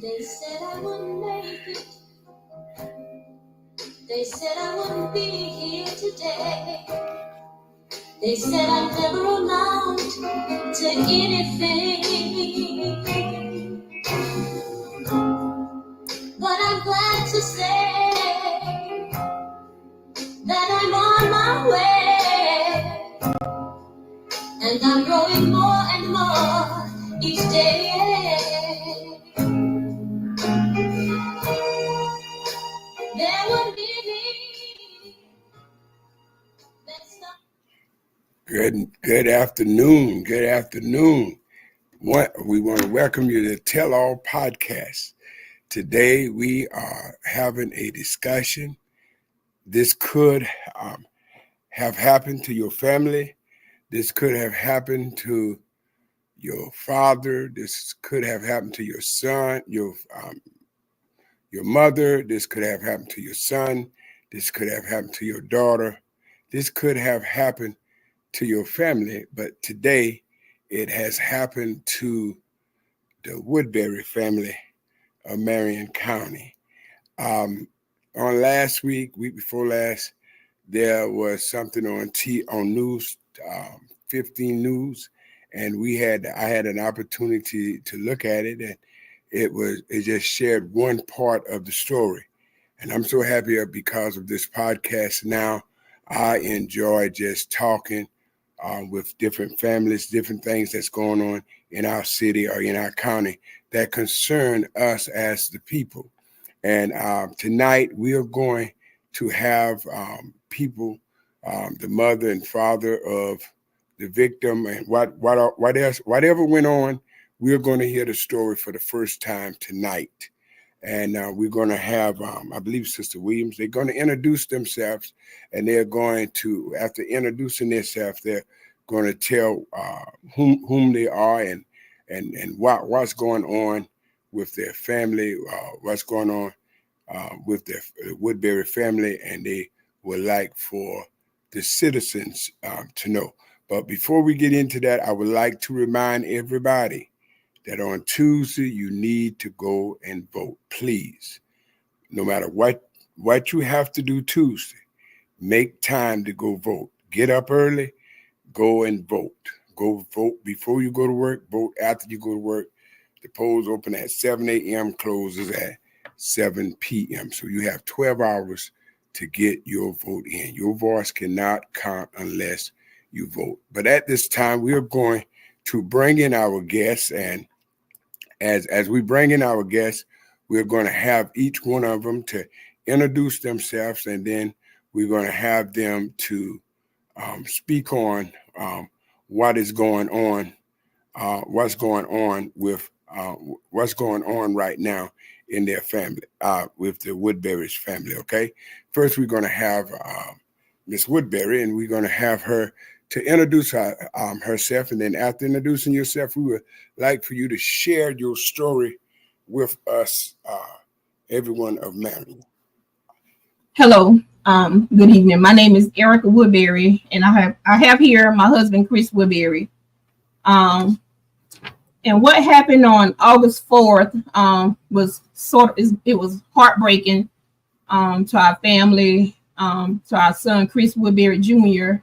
They said I wouldn't make it. They said I wouldn't be here today. They said I'd never amount to anything. But I'm glad to say that I'm on my way. And I'm growing more and more each day. There would be Good afternoon. Good afternoon. We want to welcome you to Tell All Podcast. Today we are having a discussion. This could have happened to your family. This could have happened to your father. This could have happened to your son, your mother. This could have happened to your son. This could have happened to your daughter. This could have happened to your family, but today it has happened to the Woodbury family of Marion County. On last week before last, there was something on News 15 News, and I had an opportunity to look at it, and it just shared one part of the story. And I'm so happy because of this podcast now. I enjoy just talking with different families, different things that's going on in our city or in our county that concern us as the people. And tonight we are going to have people, the mother and father of the victim, and whatever went on. We're going to hear the story for the first time tonight. And we're going to have, I believe, Sister Williams. They're going to introduce themselves, and they're going to, after introducing themselves, they're going to tell whom they are and what's going on with their family, what's going on with the Woodbury family, and they would like for the citizens to know. But before we get into that, I would like to remind everybody that on Tuesday, you need to go and vote, please. No matter what you have to do Tuesday, make time to go vote. Get up early, go and vote. Go vote before you go to work, vote after you go to work. The polls open at 7 a.m., closes at 7 p.m. So you have 12 hours to get your vote in. Your voice cannot count unless you vote. But at this time, we are going to bring in our guests, and as we bring in our guests, we're going to have each one of them to introduce themselves, and then we're going to have them to speak on what's going on right now in their family, with the Woodbury's family. Okay. First, we're going to have Miss Woodbury, and we're going to have her to introduce herself, and then after introducing yourself, we would like for you to share your story with us, everyone of Marion. Hello, good evening. My name is Erica Woodbury, and I have here my husband Chris Woodbury. And what happened on August 4th was it was heartbreaking to our family, to our son Chris Woodbury Jr.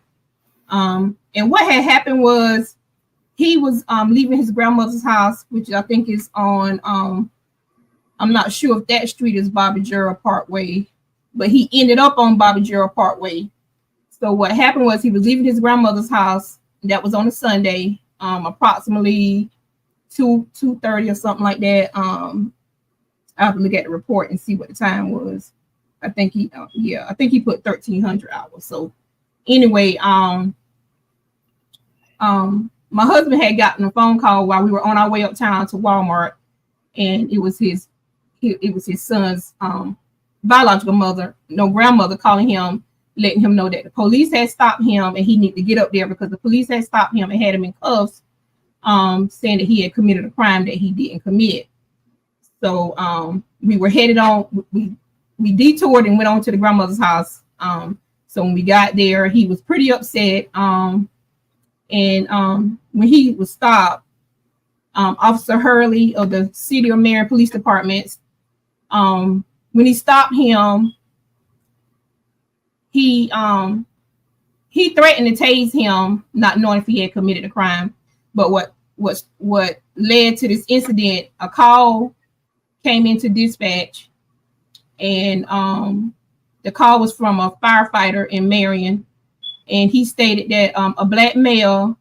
And what had happened was he was leaving his grandmother's house, which I think is on, I'm not sure if that street is Bobby Gerald Parkway, but he ended up on Bobby Gerald Parkway. So what happened was he was leaving his grandmother's house. That was on a Sunday, approximately 2:30 or something like that. I have to look at the report and see what the time was. I think he put 1,300 hours. So anyway, my husband had gotten a phone call while we were on our way uptown to Walmart, and it was his son's biological grandmother calling him, letting him know that the police had stopped him and he needed to get up there because the police had stopped him and had him in cuffs, saying that he had committed a crime that he didn't commit. So we were headed on. We detoured and went on to the grandmother's house. So when we got there, he was pretty upset. And when he was stopped, Officer Hurley of the City of Marion Police Department. When he stopped him, he threatened to tase him, not knowing if he had committed a crime. But what led to this incident? A call came into dispatch, and the call was from a firefighter in Marion, and he stated that a black male.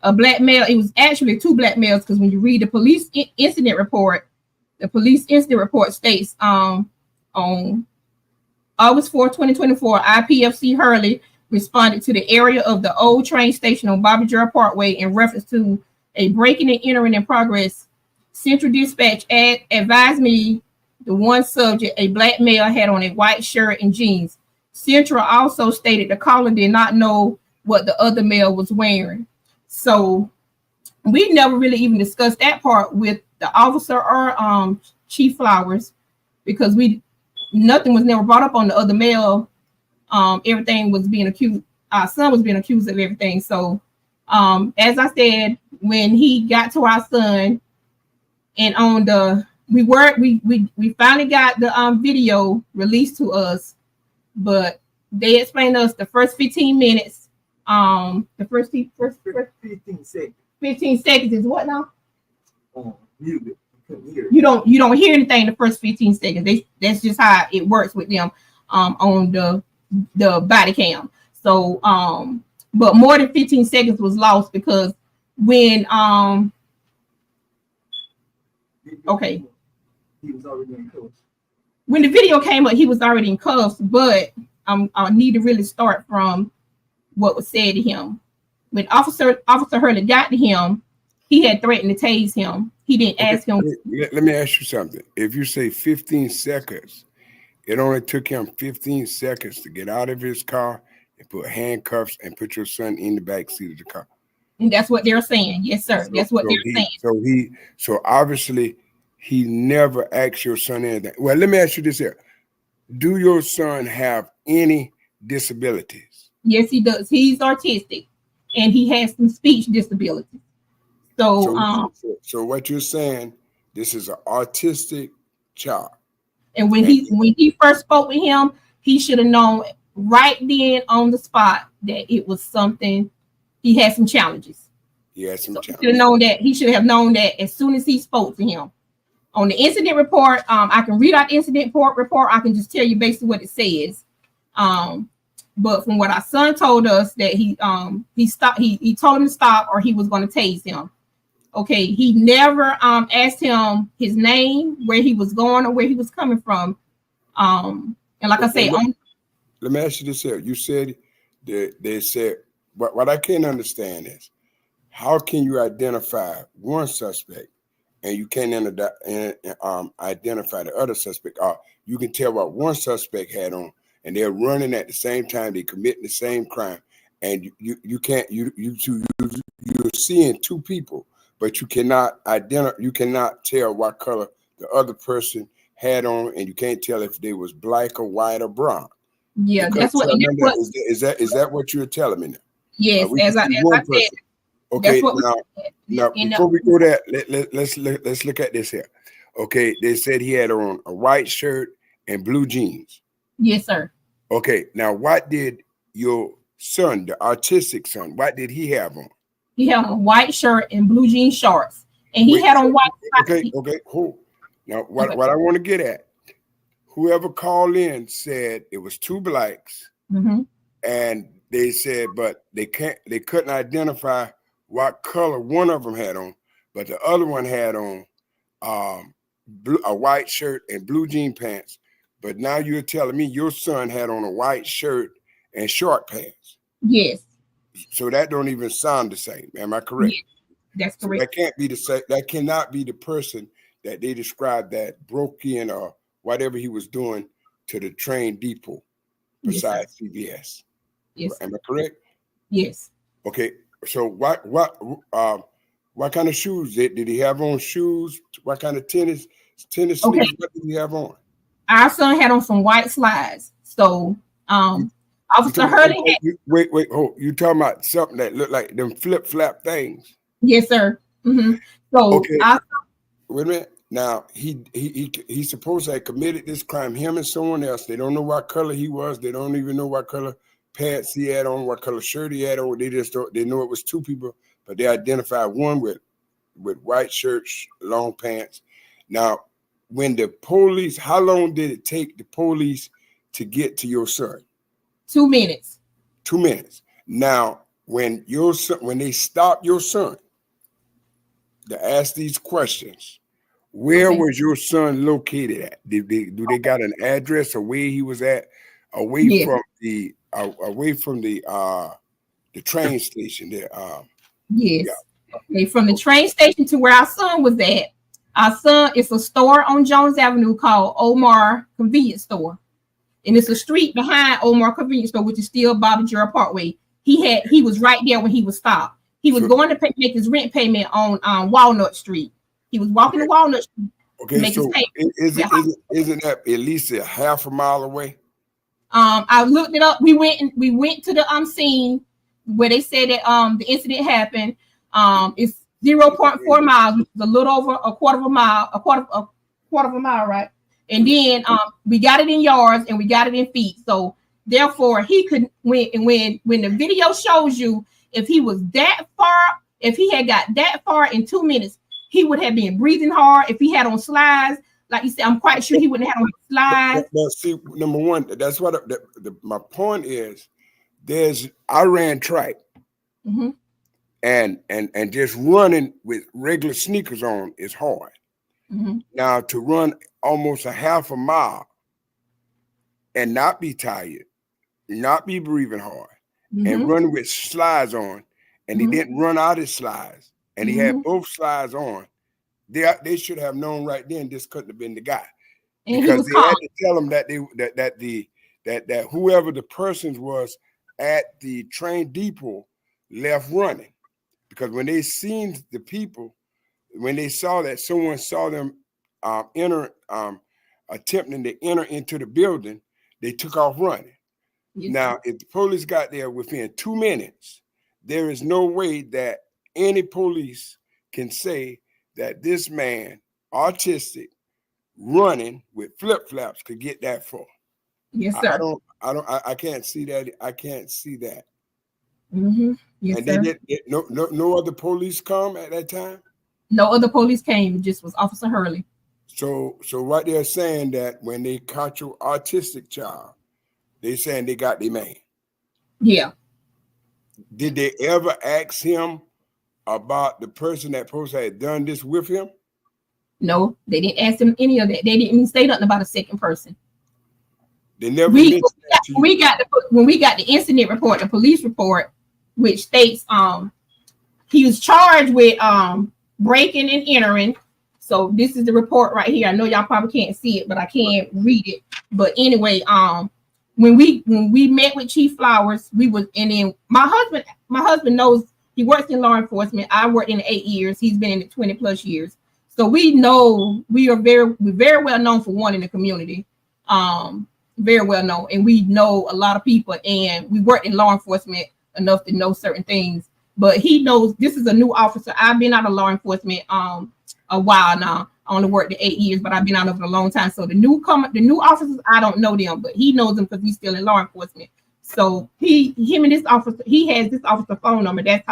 It was actually two black males, because when you read the police incident report, the police incident report states on August 4, 2024, IPFC Hurley responded to the area of the old train station on Bobby Jarrell Parkway in reference to a breaking and entering in progress. Central Dispatch advised me the one subject, a black male, had on a white shirt and jeans. Central also stated the caller did not know what the other male was wearing. So we never really even discussed that part with the officer or Chief Flowers, because nothing was never brought up on the other male. Everything was being accused. Our son was being accused of everything. So as I said, when he got to our son, and on the we finally got the video released to us, but they explained to us the first 15 minutes. The first 15 seconds. 15 seconds is what now? Music. You don't hear anything the first 15 seconds. That's just how it works with them on the body cam. So but more than 15 seconds was lost, because when okay, he was already in cuffs. When the video came up, he was already in cuffs, but I need to really start from what was said to him. When Officer Hurley got to him, he had threatened to tase him. He didn't ask him. Let me ask you something. If you say 15 seconds, it only took him 15 seconds to get out of his car and put handcuffs and put your son in the back seat of the car. And that's what they're saying. Yes, sir. That's what they're saying. So obviously he never asked your son anything. Well, let me ask you this here. Do your son have any disabilities? Yes, he does. He's autistic, and he has some speech disabilities. So what you're saying, this is an autistic child. And when he first spoke with him, he should have known right then on the spot that it was something. He had some challenges. He had some challenges. He should have known that as soon as he spoke to him. On the incident report, I can read out the incident report. I can just tell you basically what it says. But from what our son told us, that he stopped. He told him to stop, or he was going to tase him. Okay, he never asked him his name, where he was going, or where he was coming from. And like I said, let me ask you this here. You said that they said what I can't understand is, how can you identify one suspect and you can't identify the other suspect? You can tell what one suspect had on, and they're running at the same time, they committing the same crime, and you're seeing two people, but you cannot tell what color the other person had on, and you can't tell if they was black or white or brown. Yeah, is that what you're telling me now? Yes, as I said. Okay, now before we go there, let's look at this here. Okay, they said he had on a white shirt and blue jeans. Yes, sir. Okay, now what did your son, the autistic son, what did he have on? He had on a white shirt and blue jean shorts, and he had on white. Okay, cool. Now what I want to get at, whoever called in said it was two blacks, and they said, but they couldn't identify what color one of them had on, but the other one had on a white shirt and blue jean pants. But now you're telling me your son had on a white shirt and short pants. Yes. So that don't even sound the same. Am I correct? Yes, that's correct. So that can't be the same. That cannot be the person that they described that broke in or whatever he was doing to the train depot besides CVS. Yes. Am I correct? Yes. Okay. So what kind of shoes did he have on? Shoes? What kind of tennis sleeves? What did he have on? Our son had on some white slides. So Officer Hurley wait, hold. You talking about something that looked like them flip-flap things? Yes, sir. Mm-hmm. So Okay, wait a minute. Now he's supposed to have committed this crime. Him and someone else. They don't know what color he was. They don't even know what color pants he had on, what color shirt he had on. They just don't. They know it was two people, but they identified one with white shirts, long pants. Now, when the police, how long did it take the police to get to your son? 2 minutes. 2 minutes. Now, when your son, when they stopped your son to ask these questions, where Okay. was your son located at? Do they got an address or where he was at, away Yes. from the train station there? Yes. Yeah. Okay. From the train station to where our son was at. Our son, it's a store on Jones Avenue called Omar Convenience Store. And it's a street behind Omar Convenience Store, which is still Bobby Gerald Parkway. He was right there when he was stopped. He was going to make his rent payment on Walnut Street. He was walking to Walnut Street to make his payment. Isn't that at least a half a mile away? I looked it up. We went to the scene where they said that the incident happened. It's 0.4 miles, which is a little over a quarter of a mile, right? And then we got it in yards and we got it in feet. So therefore, he could when the video shows you if he was that far, if he had got that far in 2 minutes, he would have been breathing hard. If he had on slides, like you said, I'm quite sure he wouldn't have on slides. But see, number one, that's what my point is. I ran track, Mm-hmm. and just running with regular sneakers on is hard. Mm-hmm. Now to run almost a half a mile and not be tired, not be breathing hard, Mm-hmm. and run with slides on, and he didn't run out his slides, and he had both slides on. They should have known right then this couldn't have been the guy, And because he was had to tell him that whoever the persons was at the train depot left running, because when they seen the people, when they saw that someone saw them attempting to enter into the building, they took off running. Yes. Now, if the police got there within 2 minutes, there is no way that any police can say that this man, autistic, running with flip-flops could get that far. Yes, sir. I can't see that. I can't see that. Mm-hmm. Yes, And sir. they did no other police come at that time. No other police came. It just was Officer Hurley. So what they're saying, that when they caught your autistic child, they saying they got their man. Yeah. Did they ever ask him about the person that supposed to have done this with him? No, they didn't ask him any of that. They didn't even say nothing about a second person. They never mentioned that to you. When we got the incident report, the police report, which states he was charged with breaking and entering. So this is the report right here. I know y'all probably can't see it, but I can read it. But anyway, when we met with Chief Flowers, and then my husband knows, he works in law enforcement. I worked in 8 years. He's been in it 20 plus years. So we know we're very well known for one in the community. Very well known, and we know a lot of people, and we work in law enforcement enough to know certain things. But he knows this is a new officer. I've been out of law enforcement a while now. I only worked the 8 years, but I've been out of it a long time. So the new officers, I don't know them, but he knows them because he's still in law enforcement. So he has this officer phone number. That's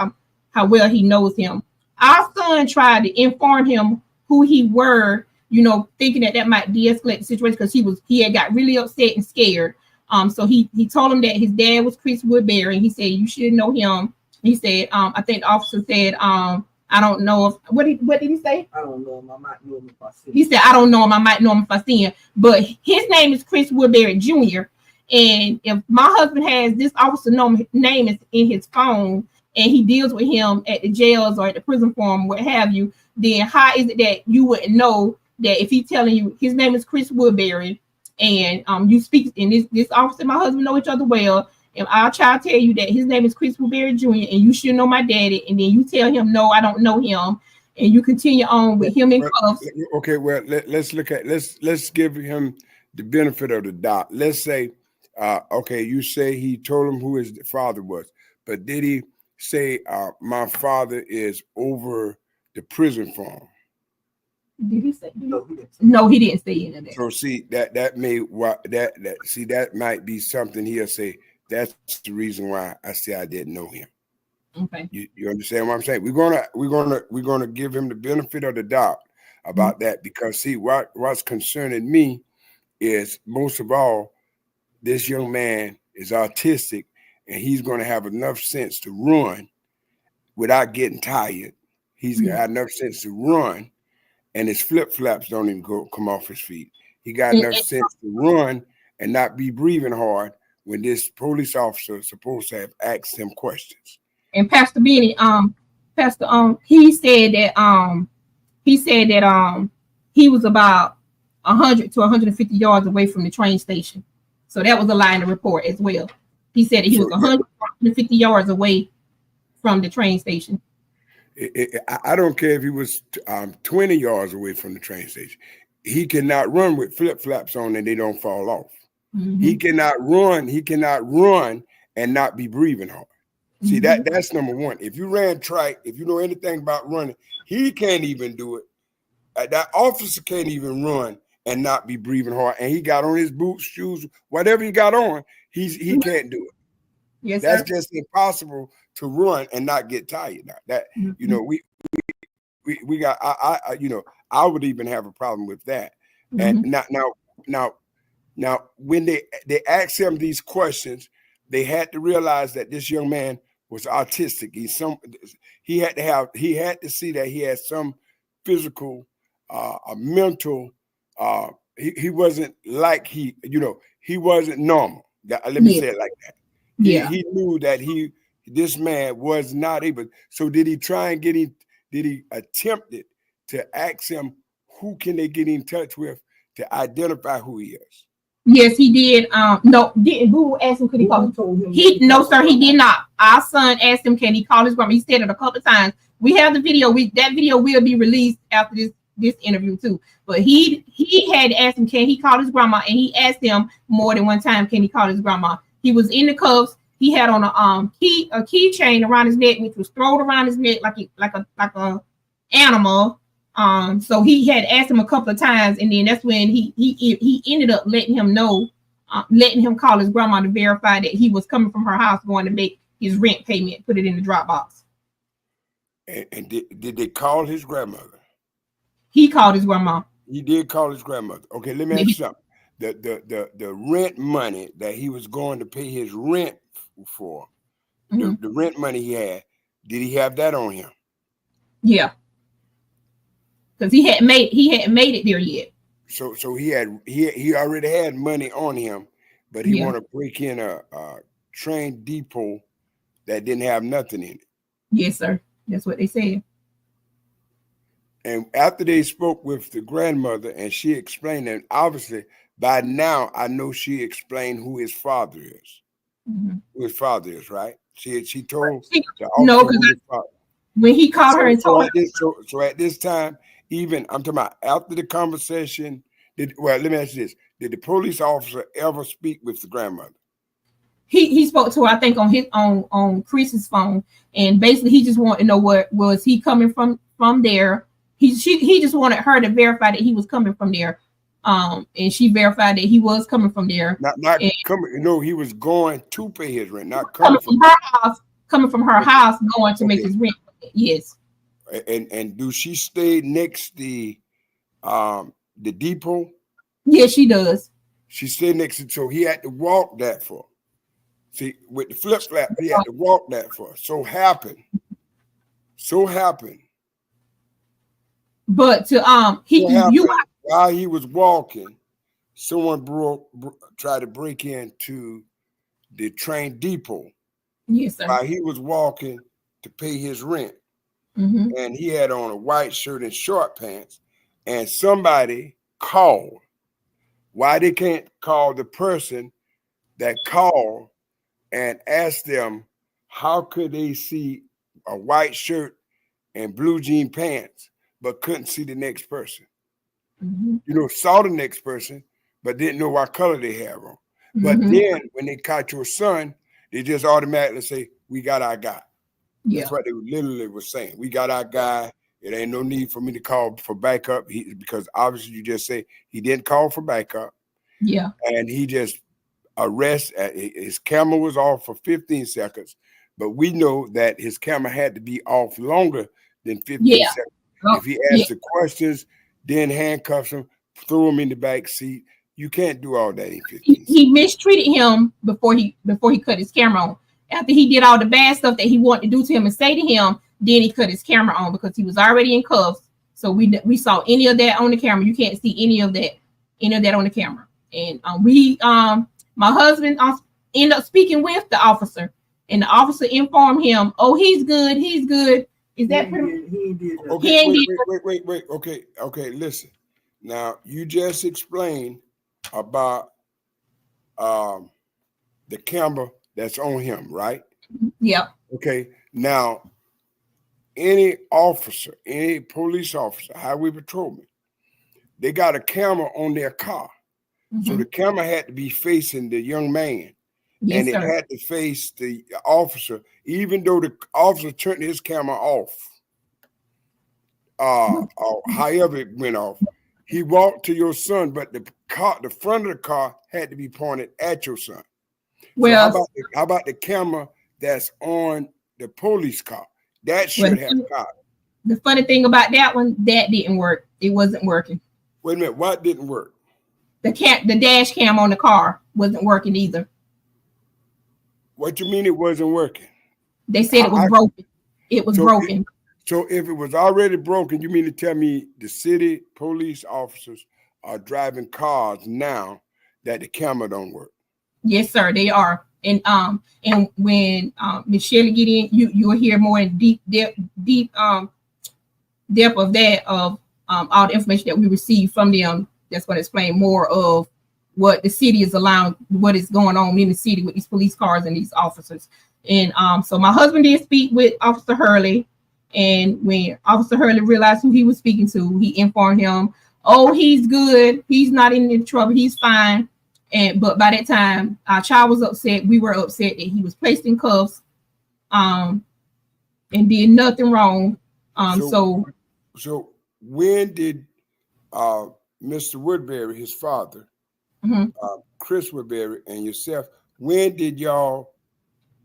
how well he knows him. Our son tried to inform him who he were, thinking that might de-escalate the situation, because he had got really upset and scared. So he told him that his dad was Chris Woodbury, and he said, you should know him. He said, I think the officer said, I don't know if what did he say? I don't know him. I might know him if I see him. He said, I don't know him. I might know him if I see him. But his name is Chris Woodbury Jr. And if my husband has this officer name is in his phone, and he deals with him at the jails or at the prison farm, what have you, then how is it that you wouldn't know that if he's telling you his name is Chris Woodbury, and you speak, and this officer and my husband know each other well, and I'll try to tell you that his name is Chris Woodbury Jr., and you should know my daddy, and then you tell him, no, I don't know him, and you continue on with him in cuffs. Okay, well, let's give him the benefit of the doubt. Let's say, okay, you say he told him who his father was, but did he say, my father is over the prison farm. Did he say? No, he didn't. No, he didn't say any of that. So see that may what that see that might be something he'll say. That's the reason why I say I didn't know him. Okay. You understand what I'm saying? We're gonna give him the benefit of the doubt about that, because see what's concerning me is most of all, this young man is autistic and he's going to have enough sense to run without getting tired. He's got enough sense to run, and his flip-flops don't even come off his feet. He got enough sense to run and not be breathing hard when this police officer is supposed to have asked him questions. And Pastor Benny, he said that he was about 100 to 150 yards away from the train station. So that was a lie in the report as well. He said that he was 100 to 150 yards away from the train station. I don't care if he was 20 yards away from the train station. He cannot run with flip-flops on and they don't fall off. Mm-hmm. He cannot run and not be breathing hard. See, that's number one. If you ran track, if you know anything about running, he can't even do it. That officer can't even run and not be breathing hard. And he got on his boots, shoes, whatever he got on, he can't do it. Yes, that's sir. just impossible to run and not get tired. Now that you know, we got I would even have a problem with that. And now when they asked him these questions, they had to realize that this young man was autistic. He had to see that he had some physical, a mental. He wasn't like he wasn't normal. Let me say it like that. He knew that this man was not able. So did he try and did he attempt it to ask him who can they get in touch with to identify who he is? Yes, he did. No, didn't Boo ask him could he call him? No, sir, he did not. Our son asked him, can he call his grandma? He said it a couple of times. We have the video. That video will be released after this interview too. But he had asked him, can he call his grandma? And he asked him more than one time, can he call his grandma? He was in the cuffs. He had on a keychain around his neck, which was thrown around his neck like a animal. So he had asked him a couple of times, and then that's when he ended up letting him call his grandma to verify that he was coming from her house going to make his rent payment, put it in the drop box. And did they call his grandmother? He called his grandma. He did call his grandmother. Okay, let me ask you something. The rent money that he was going to pay his rent for, the rent money he had, did he have that on him? Yeah. Because he hadn't made it there yet. So he already had money on him, but he wanted to break in a train depot that didn't have nothing in it. Yes, sir. That's what they said. And after they spoke with the grandmother and she explained that, obviously by now I know she explained who his father is. Who his father is, right? She told no, because when he called her and told her. So at this time, even I'm talking about after the conversation, let me ask you this. Did the police officer ever speak with the grandmother? He spoke to her, I think, on Chris's phone, and basically he just wanted to know what was he coming from there. He just wanted her to verify that he was coming from there. And she verified that he was coming from there. Not coming. No, he was going to pay his rent, not coming from her house. Coming from her house, going to make his rent. Yes. And do she stay next the depot? Yes, she does. She stayed next to, so he had to walk that far. See, with the flip flap, he had to walk that far. So happened. But while he was walking, someone tried to break into the train depot. Yes, sir. While he was walking to pay his rent. And he had on a white shirt and short pants, and somebody called. Why they can't call the person that called and ask them how could they see a white shirt and blue jean pants, but couldn't see the next person? Saw the next person, but didn't know what color they have on. But then when they caught your son, they just automatically say, we got our guy. That's what they literally were saying. We got our guy. It ain't no need for me to call for backup. Because obviously you just say he didn't call for backup. Yeah. And he just his camera was off for 15 seconds. But we know that his camera had to be off longer than 15 seconds. If he asked the questions, then handcuffs him, threw him in the back seat. You can't do all that in 15 seconds. He mistreated him before he cut his camera on. After he did all the bad stuff that he wanted to do to him and say to him, then he cut his camera on because he was already in cuffs. So we saw any of that on the camera. You can't see any of that on the camera. And my husband ended up speaking with the officer, and the officer informed him, "Oh, he's good. He's good." Is that he did? Okay, wait. Okay. Listen. Now you just explained about the camera that's on him, right? Yeah. Okay. Now, any officer, any police officer, highway patrolman, they got a camera on their car. So the camera had to be facing the young man. Yes, and it sir. had to face the officer, even though the officer turned his camera off. However it went off. He walked to your son, but the front of the car had to be pointed at your son. Well, so how about the camera that's on the police car? That should have got it. The funny thing about that one, that didn't work. It wasn't working. Wait a minute, what didn't work? The dash cam on the car wasn't working either. What you mean it wasn't working? They said it was broken. It was broken. So if it was already broken, you mean to tell me the city police officers are driving cars now that the camera don't work? Yes, sir, they are. And when Ms. Shelley get in, you'll hear more in deep depth of that of all the information that we receive from them. That's going to explain more of what the city is allowing, what is going on in the city with these police cars and these officers. And so my husband did speak with Officer Hurley. And when Officer Hurley realized who he was speaking to, he informed him, "Oh, he's good. He's not in any trouble. He's fine." But by that time, our child was upset. We were upset that he was placed in cuffs, and did nothing wrong. So when did Mr. Woodbury, his father, Chris Woodbury, and yourself, when did y'all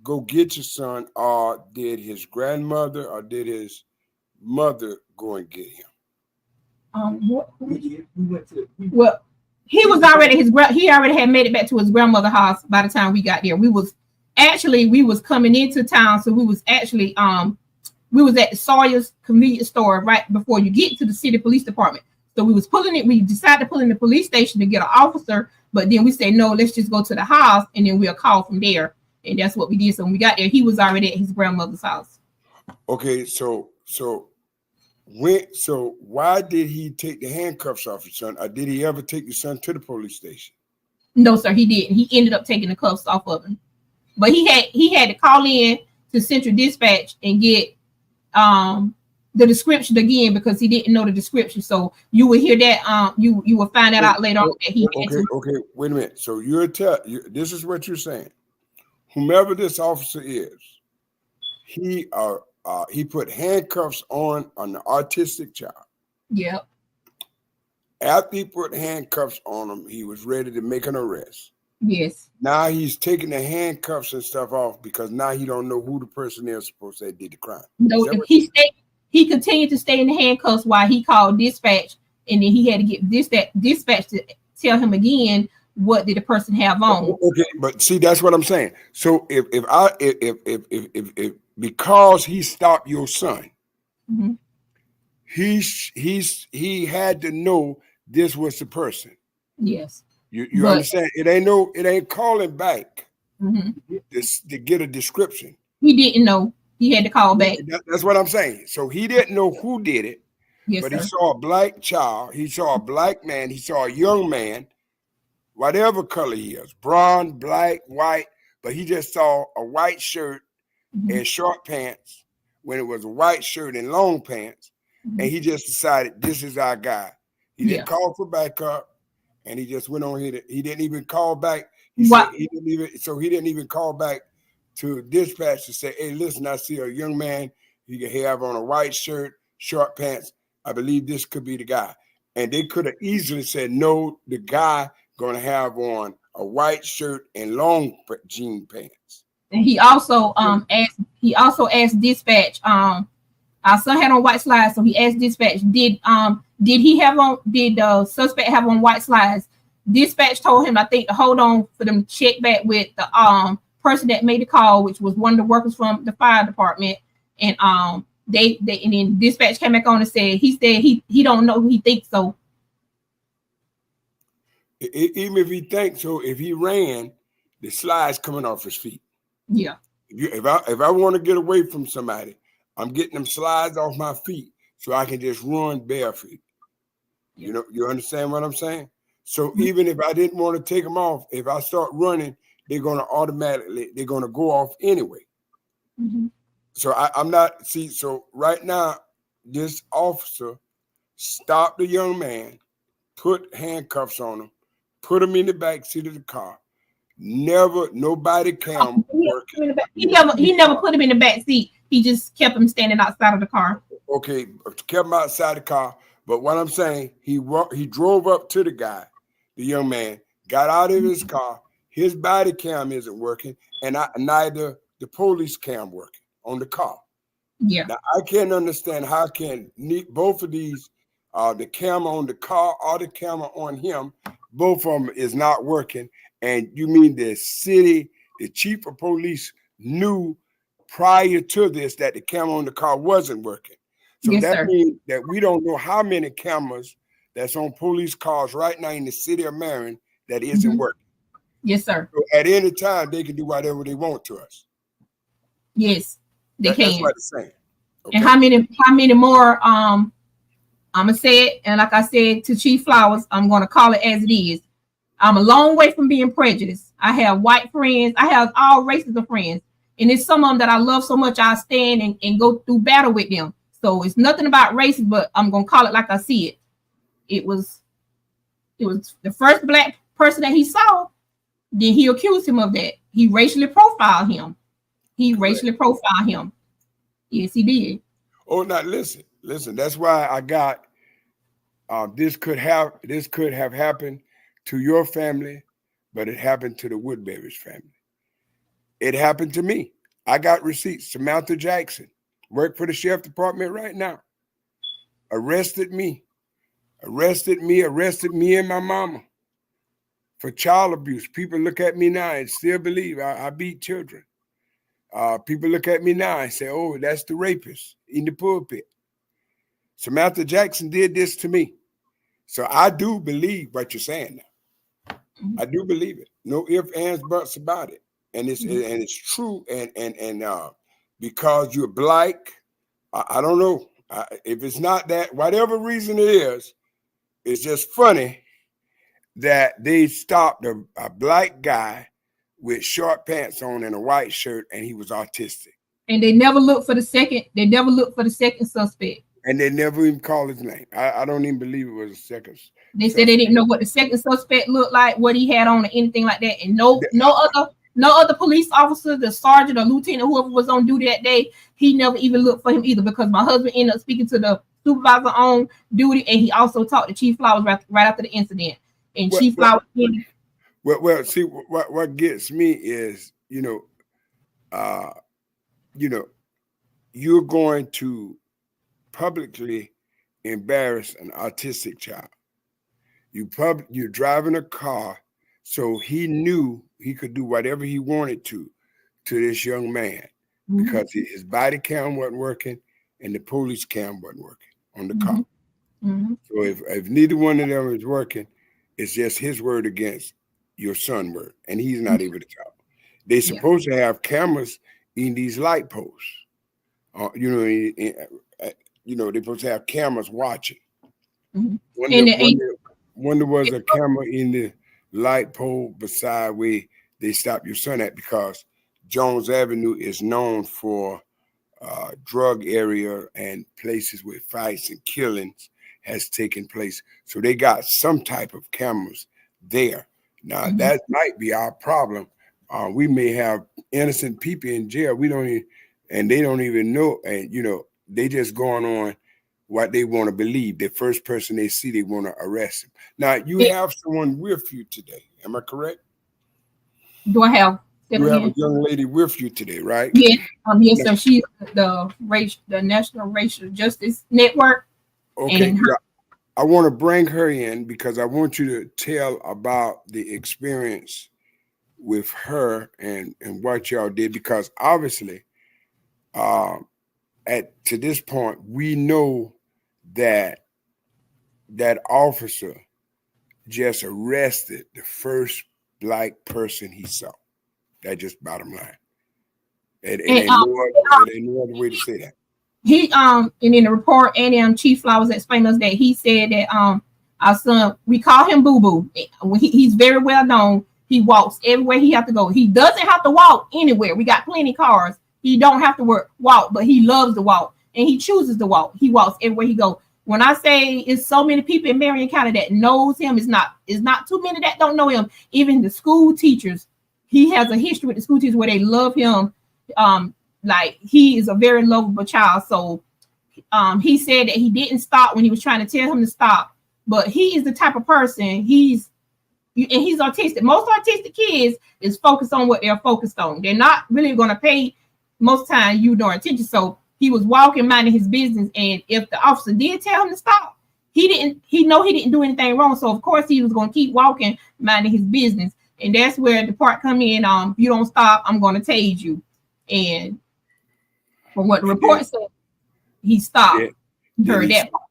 go get your son, or did his grandmother or did his mother go and get him? Well, he was already he already had made it back to his grandmother's house by the time we got there. We was coming into town, so we was actually we was at the Sawyer's convenience store right before you get to the city police department. So we decided to pull in the police station to get an officer, but then we said, no, let's just go to the house and then we'll call from there. And that's what we did. So when we got there, he was already at his grandmother's house. Okay, so why did he take the handcuffs off your son, or did he ever take your son to the police station? No, sir, he didn't. He ended up taking the cuffs off of him. But he had to call in to Central Dispatch and get the description again because he didn't know the description. So you will hear that you will find that out later on that he okay, wait a minute. So this is what you're saying. Whomever this officer is, he put handcuffs on an autistic child. Yep. After he put handcuffs on him, he was ready to make an arrest. Yes. Now he's taking the handcuffs and stuff off because now he don't know who the person is supposed to say did the crime. No, he continued to stay in the handcuffs while he called dispatch, and then he had to get dispatch to tell him again what did the person have on. Okay, but see, that's what I'm saying. So if because he stopped your son, he had to know this was the person. Yes. You understand? It ain't calling back to get a description. He didn't know. He had to call back. That's what I'm saying. So he didn't know who did it. Yes, but sir. He saw a black child. He saw a black man. He saw a young man, whatever color he is, brown, black, white. But he just saw a white shirt and short pants when it was a white shirt and long pants. And he just decided this is our guy. He didn't call for backup. And he just went on here. He didn't even call back. He didn't even call back to dispatch to say, "Hey, listen, I see a young man. He can have on a white shirt, short pants. I believe this could be the guy. And they could have easily said, no, the guy going to have on a white shirt and long jean pants. And he also asked dispatch. Our son had on white slides, so he asked dispatch, did the suspect have on white slides? Dispatch told him, I think, to hold on for them to check back with the person that made the call, which was one of the workers from the fire department. And they and then dispatch came back on and said he don't know, he thinks so. Even if he thinks so, if he ran, the slides coming off his feet. Yeah. If I want to get away from somebody, I'm getting them slides off my feet so I can just run barefoot. You know, you understand what I'm saying? So even if I didn't want to take them off, if I start running, they're going to go off anyway. Mm-hmm. So I'm not, so right now, this officer stopped the young man, put handcuffs on him, put him in the back seat of the car. Nobody came working. He never put him in the back seat. He just kept him standing outside of the car. Okay, kept him outside the car. But what I'm saying, he drove up to the guy, the young man, got out of his car. His body cam isn't working, and neither the police cam working on the car. Yeah. Now I can't understand how can both of these, the camera on the car or the camera on him, both of them is not working. And you mean the chief of police knew prior to this that the camera on the car wasn't working. So yes, that sir. means that we don't know how many cameras that's on police cars right now in the city of Marion that isn't working. Yes, sir. So at any time, they can do whatever they want to us. Yes, they can. That's what it's saying. Okay. And how many more? I'm gonna say it, and like I said to Chief Flowers, I'm gonna call it as it is. I'm a long way from being prejudiced. I have white friends. I have all races of friends, and it's some of them that I love so much. I stand and go through battle with them. So it's nothing about race, but I'm gonna call it like I see it. It was the first black person that he saw. Then he accused him of that. He racially profiled him. Yes, he did. Oh, now listen. That's why I got this could have happened to your family, but it happened to the Woodbury's family. It happened to me. I got receipts. Samantha Jackson worked for the sheriff department right now. Arrested me and my mama for child abuse. People look at me now and still believe I beat children. People look at me now and say, oh, that's the rapist in the pulpit. Samantha Jackson did this to me. So I do believe what you're saying now. I do believe it. No ifs, ands, buts about it. And it's true. And because you're black, I don't know. If it's not that, whatever reason it is, it's just funny that they stopped a black guy with short pants on and a white shirt, and he was autistic. And they never looked for the second. They never looked for the second suspect. And they never even called his name. I don't even believe it was a second. They said they didn't know what the second suspect looked like, what he had on, or anything like that. And no other police officer, the sergeant or lieutenant, whoever was on duty that day, he never even looked for him either, because my husband ended up speaking to the supervisor on duty, and he also talked to Chief Flowers right after the incident. And Chief Flowers. Well, see, what gets me is, you're going to publicly embarrass an autistic child. You're driving a car, so he knew he could do whatever he wanted to this young man, because his body cam wasn't working and the police cam wasn't working on the car. So if neither one of them is working, it's just his word against your son's word, and he's not able to talk. They're supposed to have cameras in these light posts. They're supposed to have cameras watching. When there was a camera in the light pole beside where they stopped your son at, because Jones Avenue is known for drug area and places where fights and killings has taken place. So they got some type of cameras there. Now that might be our problem. We may have innocent people in jail. We don't even, and they don't even know. And they just going on what they want to believe. The first person they see, they want to arrest him. Now, you have someone with you today. Am I correct? Do I have? You have a young lady with you today, right? Yes. Yes, sir. She's the National Racial Justice Network. Okay. I want to bring her in because I want you to tell about the experience with her and what y'all did, because obviously to this point we know that officer just arrested the first black person he saw. That's just bottom line. It ain't no other way to say that. He and in the report, and Chief Flowers explained us that he said that our son, we call him Boo Boo. He's very well known. He walks everywhere he have to go. He doesn't have to walk anywhere. We got plenty of cars. He don't have to walk, but he loves to walk and he chooses to walk. He walks everywhere he goes. When I say it's so many people in Marion County that knows him, it's not too many that don't know him. Even the school teachers, he has a history with the school teachers where they love him. Like he is a very lovable child. So he said that he didn't stop when he was trying to tell him to stop. But he is the type of person, he's autistic. Most autistic kids is focused on what they're focused on. They're not really going to pay most time you no attention. So he was walking, minding his business, and if the officer did tell him to stop, he didn't do anything wrong. So of course he was going to keep walking, minding his business. And that's where the part come in. You don't stop, I'm going to tase you. And from what the report said, he stopped. Yeah. Heard that part.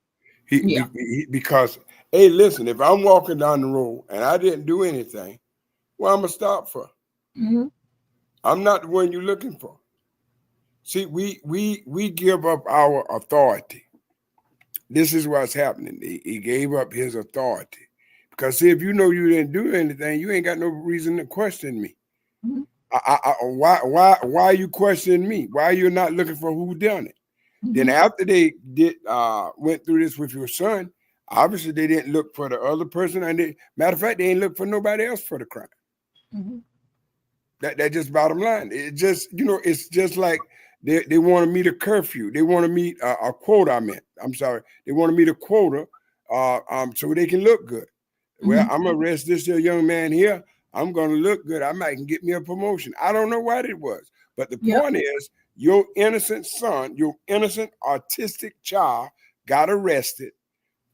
Because, hey, listen, if I'm walking down the road and I didn't do anything, well, I'm gonna stop for. Mm-hmm. I'm not the one you're looking for. See, we give up our authority. This is what's happening. He gave up his authority. Because see, if you know you didn't do anything, you ain't got no reason to question me. Mm-hmm. Why are you questioning me? Why are you not looking for who done it? Mm-hmm. Then after they went through this with your son, obviously they didn't look for the other person, and matter of fact, they didn't look for nobody else for the crime. Mm-hmm. That just bottom line. It just, it's just like they want to meet a curfew. They want to meet a quota. They want to meet a quota, so they can look good. Mm-hmm. Well, I'm gonna arrest this young man here. I'm gonna look good. I might can get me a promotion. I don't know what it was, but the point is, your innocent son, your innocent autistic child, got arrested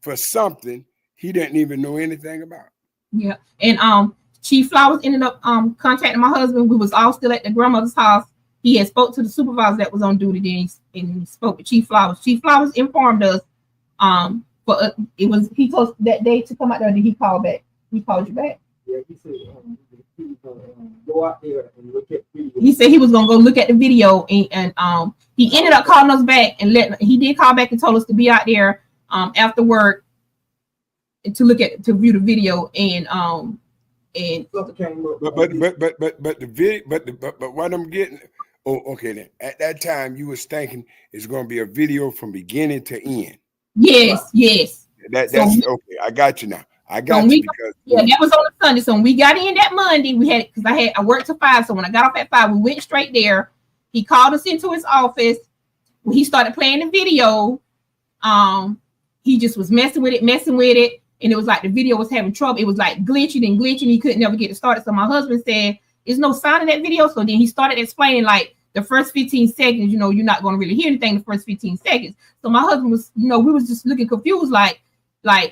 for something he didn't even know anything about. Yeah, and Chief Flowers ended up contacting my husband. We was all still at the grandmother's house. He had spoke to the supervisor that was on duty then, and he spoke with Chief Flowers. Chief Flowers informed us. But he told us that day to come out there. Did he call back? He called you back. Yeah, he said he was gonna go out there and look at the video. He said he was gonna go look at the video, and he ended up calling us back and he did call back and told us to be out there after work to view the video and but what I'm getting, okay then, at that time you was thinking it's gonna be a video from beginning to end. Yes. That's okay. I got you now. I got you because that was on a Sunday. So when we got in that Monday, I worked till 5. So when I got off at 5, we went straight there. He called us into his office. When he started playing the video, he just was messing with it, and it was like the video was having trouble. It was like glitching. He couldn't never get it started. So my husband said, "There's no sound in that video." So then he started explaining like the first 15 seconds. You're not going to really hear anything the first 15 seconds. So my husband was, we was just looking confused, like,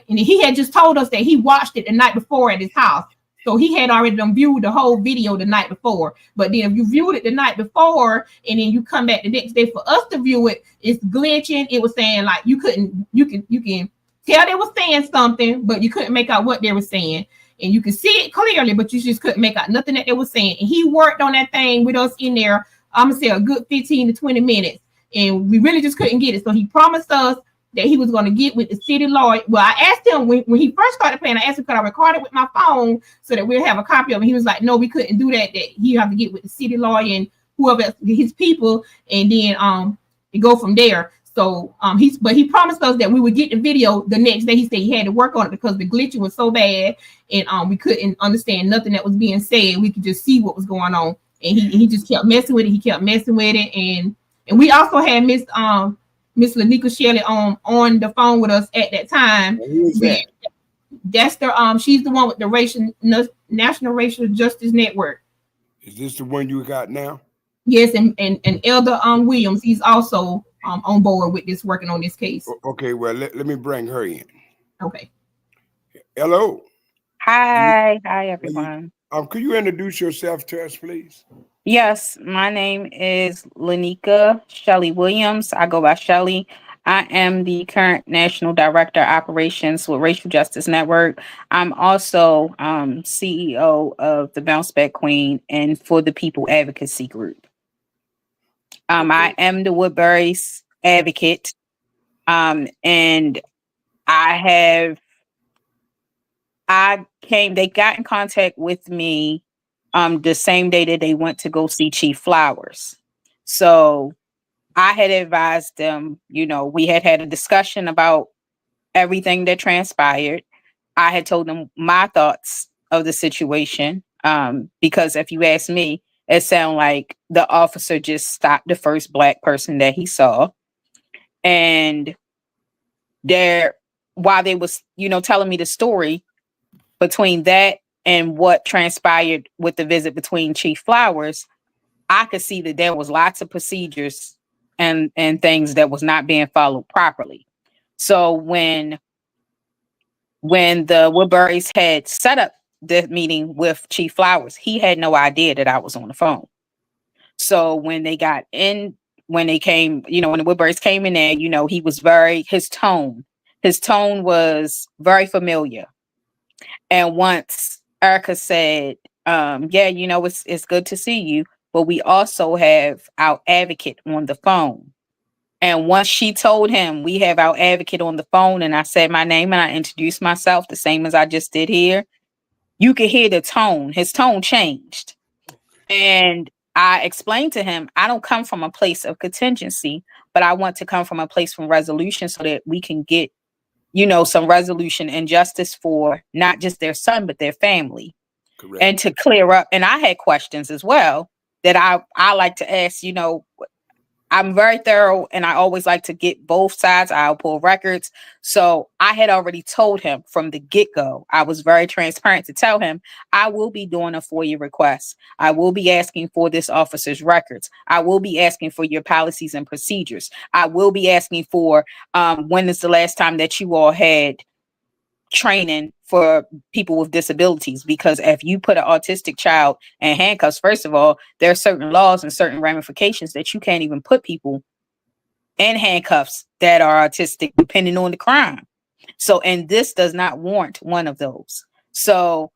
and he had just told us that he watched it the night before at his house. So he had already viewed the whole video the night before. But then if you viewed it the night before and then you come back the next day for us to view it, it's glitching. It was saying like you can tell they were saying something, but you couldn't make out what they were saying. And you could see it clearly, but you just couldn't make out nothing that they were saying. And he worked on that thing with us in there, I'm gonna say a good 15 to 20 minutes. And we really just couldn't get it. So he promised us that he was going to get with the city lawyer. Well, I asked him when he first started playing, I asked him, could I record it with my phone so that we'll have a copy of it? He was like, no, we couldn't do that. That he have to get with the city lawyer and whoever else, his people, and then go from there. So he promised us that we would get the video the next day. He said he had to work on it because the glitching was so bad and we couldn't understand nothing that was being said. We could just see what was going on. And he just kept messing with it. And we also had missed Miss Lanika Shelley on the phone with us at that time. Who is that? That's the she's the one with the National Racial Justice Network. Is this the one you got now? Yes, and Elder Williams, he's also on board with this, working on this case. Okay, well let me bring her in. Okay. Hello. Hi everyone. Could you introduce yourself to us, please? Yes, my name is Lanika Shelley Williams. I go by Shelley. I am the current National Director of Operations with Racial Justice Network. I'm also CEO of the Bounce Back Queen and For the People Advocacy Group. Okay. I am the Woodbury's advocate, and they got in contact with me the same day that they went to go see Chief Flowers. So I had advised them, we had a discussion about everything that transpired. I had told them my thoughts of the situation, because if you ask me, it sounded like the officer just stopped the first Black person that he saw. And while they was, telling me the story between that and what transpired with the visit between Chief Flowers, I could see that there was lots of procedures and things that was not being followed properly. So when the Woodburys had set up the meeting with Chief Flowers, he had no idea that I was on the phone. So when they came, when the Woodburys came in there, he was his tone was very familiar. And once Erica said, it's good to see you, but we also have our advocate on the phone. And once she told him we have our advocate on the phone, and I said my name and I introduced myself the same as I just did here, you could hear the tone. His tone changed. And I explained to him, I don't come from a place of contingency, but I want to come from a place from resolution so that we can get, some resolution and justice for not just their son, but their family. Correct. And to clear up. And I had questions as well that I like to ask, I'm very thorough and I always like to get both sides. I'll pull records. So I had already told him from the get-go, I was very transparent to tell him I will be doing a FOIA request. I will be asking for this officer's records. I will be asking for your policies and procedures. I will be asking for when is the last time that you all had training for people with disabilities, because if you put an autistic child in handcuffs, first of all, there are certain laws and certain ramifications that you can't even put people in handcuffs that are autistic, depending on the crime. So, and this does not warrant one of those. So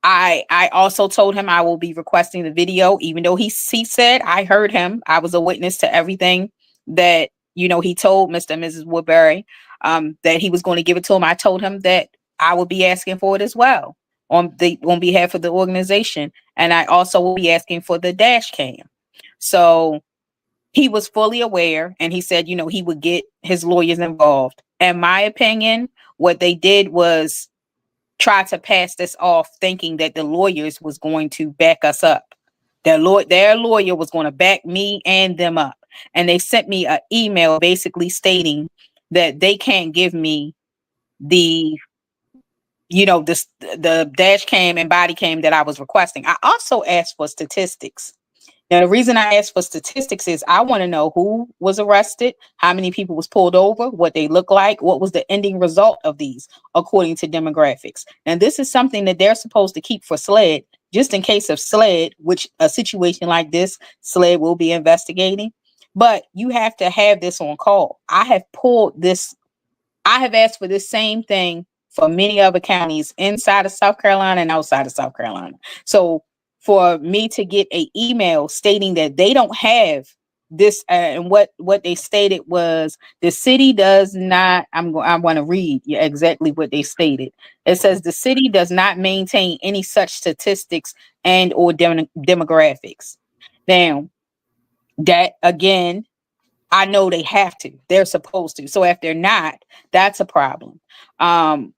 I also told him I will be requesting the video, even though he said, I heard him. I was a witness to everything that, he told Mr. and Mrs. Woodbury, that he was going to give it to him. I told him that I would be asking for it as well on behalf of the organization. And I also will be asking for the dash cam. So he was fully aware, and he said, he would get his lawyers involved. In my opinion, what they did was try to pass this off, thinking that the lawyers was going to back us up. Their lawyer was going to back me and them up. And they sent me an email basically stating that they can't give me the dash cam and body cam that I was requesting. I also asked for statistics. Now, the reason I asked for statistics is I want to know who was arrested, how many people was pulled over, what they look like, what was the ending result of these according to demographics. And this is something that they're supposed to keep for SLED, just in case of SLED, which a situation like this, SLED will be investigating. But you have to have this on call. I have asked for this same thing for many other counties inside of South Carolina and outside of South Carolina. So for me to get an email stating that they don't have this, and what they stated was the city does not, I want to read you exactly what they stated. It says the city does not maintain any such statistics and or demographics. Now, that again, I know they have to. They're supposed to. So if they're not, that's a problem. On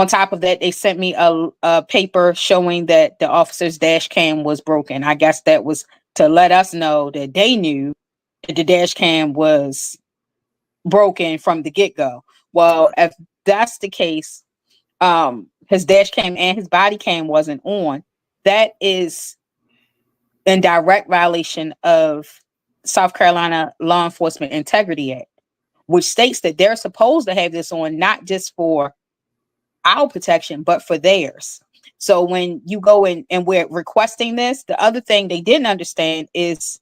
top of that, they sent me a paper showing that the officer's dash cam was broken. I guess that was to let us know that they knew that the dash cam was broken from the get-go. Well, if that's the case, his dash cam and his body cam wasn't on, that is in direct violation of South Carolina Law Enforcement Integrity Act, which states that they're supposed to have this on not just for our protection, but for theirs. So when you go in and we're requesting this, the other thing they didn't understand is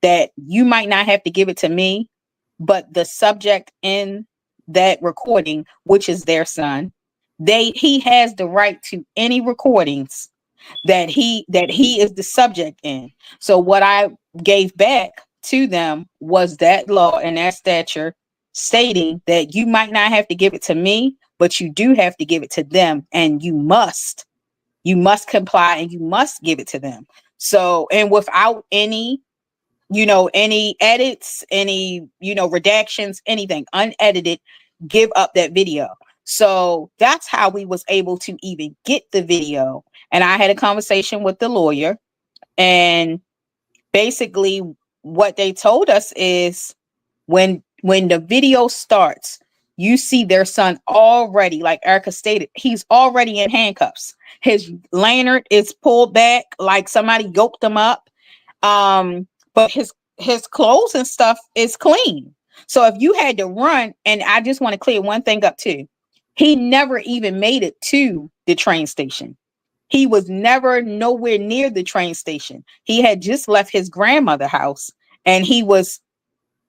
that you might not have to give it to me, but the subject in that recording, which is their son, he has the right to any recordings that he is the subject in. So what I gave back to them was that law and that statute stating that you might not have to give it to me, but you do have to give it to them, and you must comply and you must give it to them. So, and without any any edits, any redactions, anything, unedited, give up that video. So that's how we was able to even get the video. And I had a conversation with the lawyer, and basically what they told us is when the video starts, you see their son already, like Erica stated, he's already in handcuffs. His lanyard is pulled back like somebody yoked him up. But his clothes and stuff is clean. So if you had to run, and I just want to clear one thing up too, he never even made it to the train station. He was never nowhere near the train station. He had just left his grandmother's house, and he was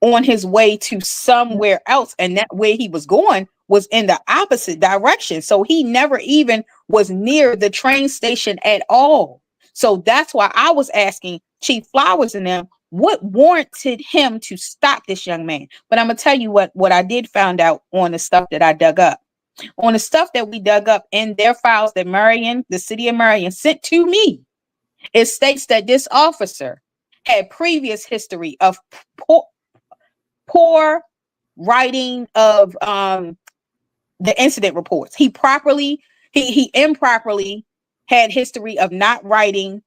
on his way to somewhere else, and that way he was going was in the opposite direction. So he never even was near the train station at all. So that's why I was asking Chief Flowers and them what warranted him to stop this young man. But I'm gonna tell you what I did find out on the stuff that I dug up. On the stuff that we dug up in their files that the city of Marion sent to me, it states that this officer had previous history of poor writing of the incident reports. He improperly had history of not writing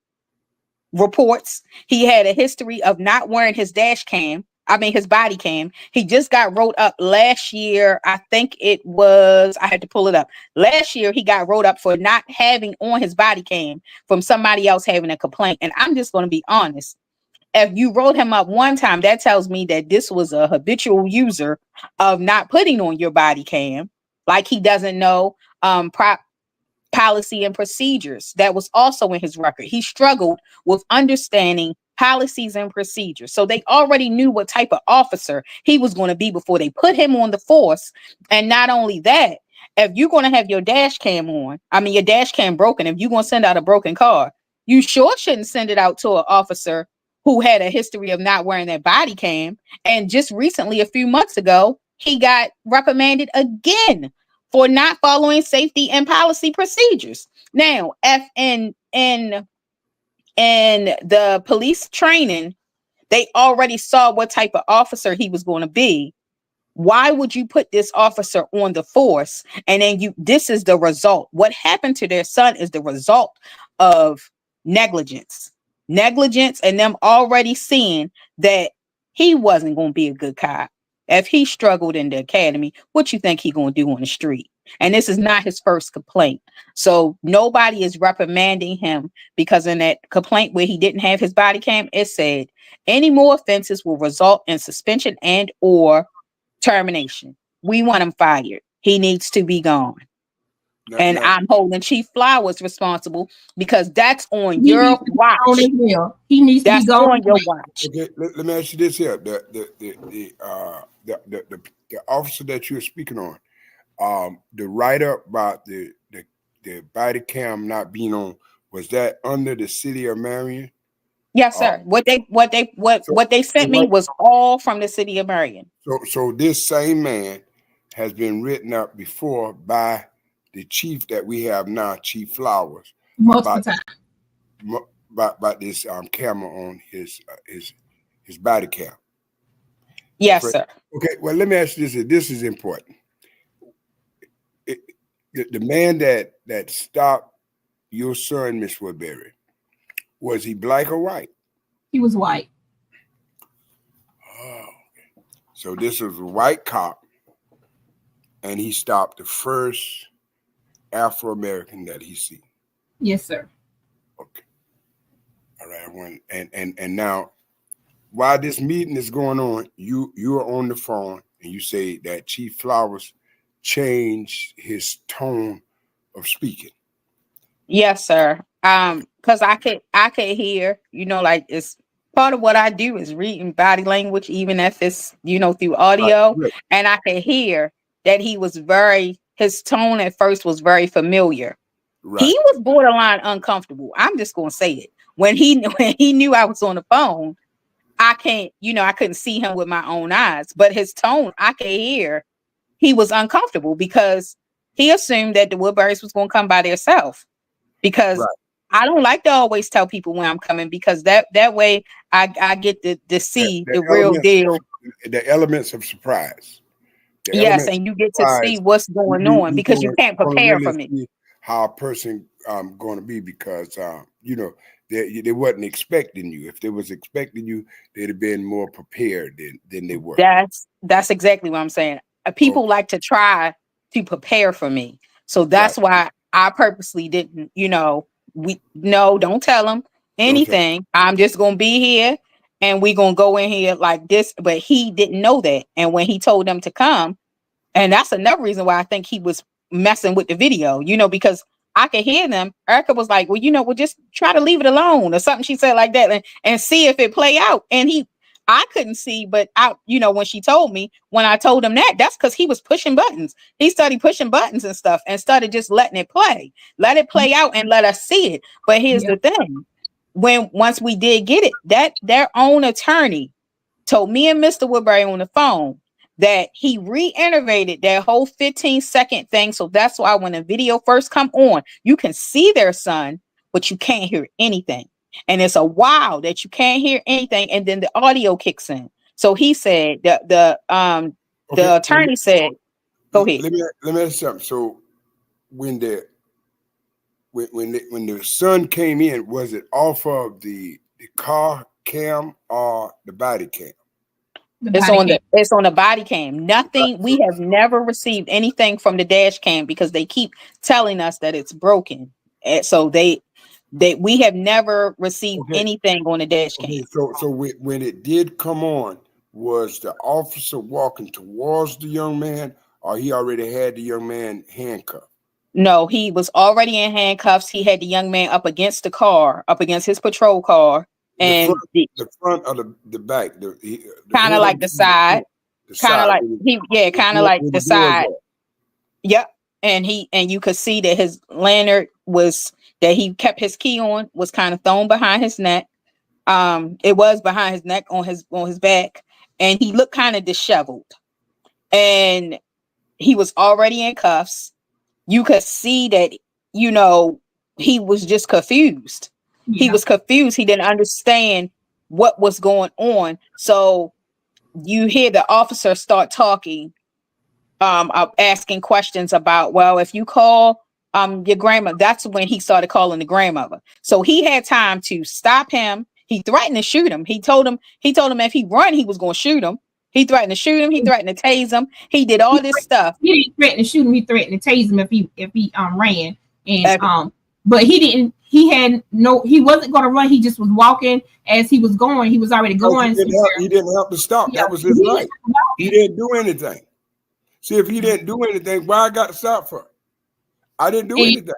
reports. He had a history of not wearing his his body cam. He just got wrote up last year. I think it was, I had to pull it up. Last year, he got wrote up for not having on his body cam from somebody else having a complaint. And I'm just going to be honest. If you wrote him up one time, that tells me that this was a habitual user of not putting on your body cam. Like he doesn't know policy and procedures. That was also in his record. He struggled with understanding policies and procedures. So they already knew what type of officer he was going to be before they put him on the force. And not only that, if you're going to have your dash cam your dash cam broken, if you're going to send out a broken car, you sure shouldn't send it out to an officer who had a history of not wearing their body cam. And just recently, a few months ago, he got reprimanded again for not following safety and policy procedures. Now, if in the police training, they already saw what type of officer he was going to be, why would you put this officer on the force? And then this is the result. What happened to their son is the result of negligence, and them already seeing that he wasn't going to be a good cop. If he struggled in the academy, what you think he going to do on the street? And this is not his first complaint. So nobody is reprimanding him, because in that complaint where he didn't have his body cam, it said any more offenses will result in suspension and or termination. We want him fired. He needs to be gone. And I'm holding Chief Flowers responsible, because that's on your watch. He needs to be gone on your watch. Okay, let me ask you this here: the officer that you're speaking on, the write-up about the body cam not being on, was that under the city of Marion? Yes, sir. What they sent me was all from the city of Marion. So this same man has been written up before by the chief that we have now, Chief Flowers, multiple times about this camera on his body cam. Yes, sir. Okay. Well, let me ask you this. This is important. The man that stopped your son, Miss Woodbury, was he black or white? He was white. Oh, So this was a white cop, and he stopped the first Afro-American that he see. Yes, sir. Okay. All right. And now, while this meeting is going on, you are on the phone and you say that Chief Flowers changed his tone of speaking. Yes, sir. Because I could hear, like it's part of what I do is reading body language, even if it's, through audio. Right. And I could hear that his tone at first was very familiar. Right. He was borderline uncomfortable. I'm just gonna say it. When he knew I was on the phone, I couldn't see him with my own eyes, but his tone, I could hear he was uncomfortable because he assumed that the Woodburys was gonna come by themselves. Because Right. I don't like to always tell people when I'm coming, because that way I get to see the real deal. The elements of surprise. Yes, and you get to see what's going on, because you can't prepare for me. How a person going to be, because they wasn't expecting you. If they was expecting you, they'd have been more prepared than they were. That's exactly what I'm saying. People like to try to prepare for me, so that's why I purposely didn't. Don't tell them anything. I'm just gonna be here, and we gonna go in here like this. But he didn't know that, and when he told them to come. And that's another reason why I think he was messing with the video, because I could hear them. Erica was like, well, we'll just try to leave it alone or something. She said like that and see if it play out. And I couldn't see, but when she told me, when I told him that's because he was pushing buttons. He started pushing buttons and stuff and started just letting it play. Let it play out and let us see it. But here's the thing. Once we did get it, that their own attorney told me and Mr. Woodbury on the phone that he reiterated that whole 15-second thing. So that's why when the video first come on, you can see their son, but you can't hear anything. And it's a while that you can't hear anything, and then the audio kicks in. So he said the attorney said, "Go ahead." Let me ask you something. So when the son came in, was it off of the car cam or the body cam? It's on the body cam. Nothing. We have never received anything from the dash cam because they keep telling us that it's broken. And so we have never received anything on the dash cam. So when it did come on, was the officer walking towards the young man, or he already had the young man handcuffed? No, he was already in handcuffs. He had the young man up against the car, up against his patrol car. And the front or the back, kind of like the side, kind of like the side. Yep. And you could see that his lanyard that he kept his key on was kind of thrown behind his neck. It was behind his neck on his back, and he looked kind of disheveled. And he was already in cuffs. You could see that, he was just confused. Yeah. He was confused. He didn't understand what was going on. So you hear the officer start talking, asking questions about, well, if you call your grandmother, that's when he started calling the grandmother. So he had time to stop him. He threatened to shoot him. He told him if he run, he was going to shoot him. He threatened to shoot him. He threatened to tase him. He did all this stuff. He didn't threaten to shoot him. He threatened to tase him if he ran. And but he didn't. He wasn't going to run. He just was walking as he was going. He was already going. He didn't have to stop. Yeah, that was his right. He didn't do anything. See, if he didn't do anything, why I got to stop for? I didn't do anything.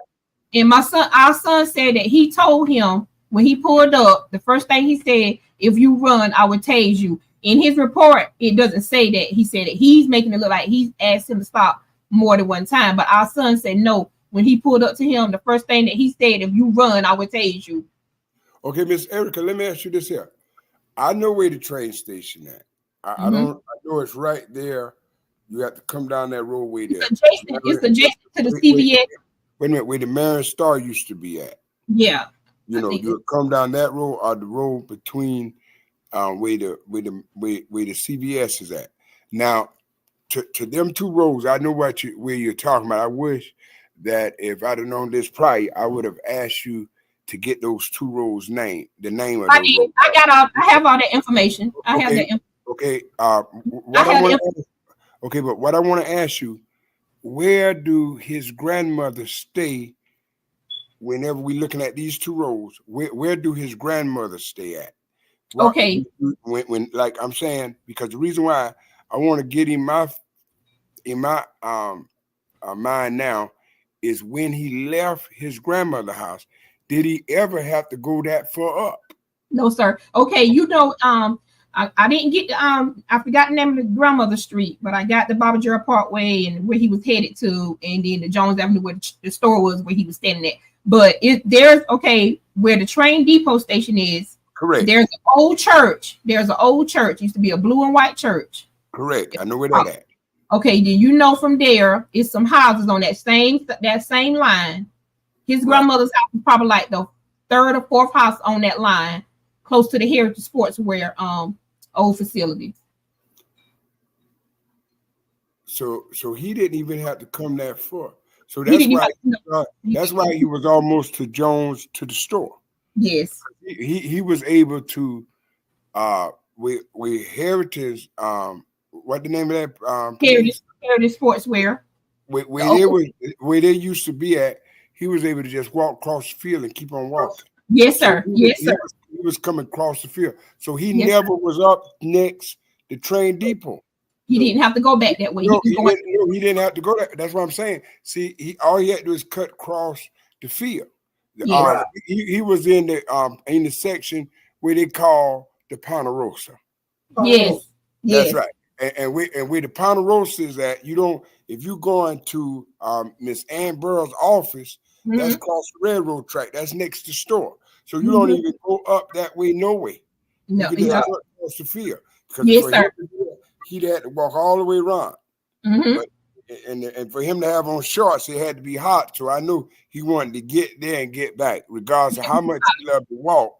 And our son said that he told him when he pulled up, the first thing he said, "If you run, I will tase you." In his report, it doesn't say that. He said that he's making it look like he's asked him to stop more than one time. But our son said no. When he pulled up to him, the first thing that he said, "If you run, I will tase you." Okay, Miss Erica, let me ask you this here. I know where the train station at. I know it's right there. You have to come down that roadway there. It's adjacent to the CVS. Wait a minute, where the Marion Star used to be at. Yeah. You would come down that road or the road between where the CVS is at. Now, to them two roads, I know where you're talking about. I wish that if I'd have known this prior, I would have asked you to get those two roads named. The name of those roads. I have all the information. I have the information. Okay. I What I have want to okay, but what I want to ask you, where do his grandmother stay whenever we're looking at these two rows? Where do his grandmother stay at? What okay. when like I'm saying, because the reason why I want to get in my mind now is when he left his grandmother's house, did he ever have to go that far up? No, sir. Okay, I didn't get I forgot the name of the grandmother street, but I got the Bobby Gerald Parkway and where he was headed to, and then the Jones Avenue where the store was where he was standing at. But there's where the train depot station is. Correct. There's an old church. There's an old church. It used to be a blue and white church. Correct. I know where that at. Okay, then you know from there is some houses on that same line. His grandmother's house is probably like the third or fourth house on that line, close to the Heritage Sportswear old facility. So he didn't even have to come that far. So that's why he was almost to Jones to the store. Yes. He was able to with Heritage what the name of that Heritage Sportswear. Where they used to be at, he was able to just walk across the field and keep on walking. Yes, sir. Yes, sir. He was coming across the field. So he never was up next the train depot. He didn't have to go back that way. He didn't have to go that. That's what I'm saying. See, all he had to do is cut across the field. Yeah. He was in the section where they call the Ponderosa. Yes. That's right. And where the Ponderosa is at, if you going to Miss Ann Burrell's office, that's across the railroad track. That's next to the store. So you don't even go up that way, no way. No, you can just go across the field. Because yes, sir. He'd had to walk all the way around. But, and for him to have on shorts, it had to be hot. So I knew he wanted to get there and get back, regardless of how much he loved to walk.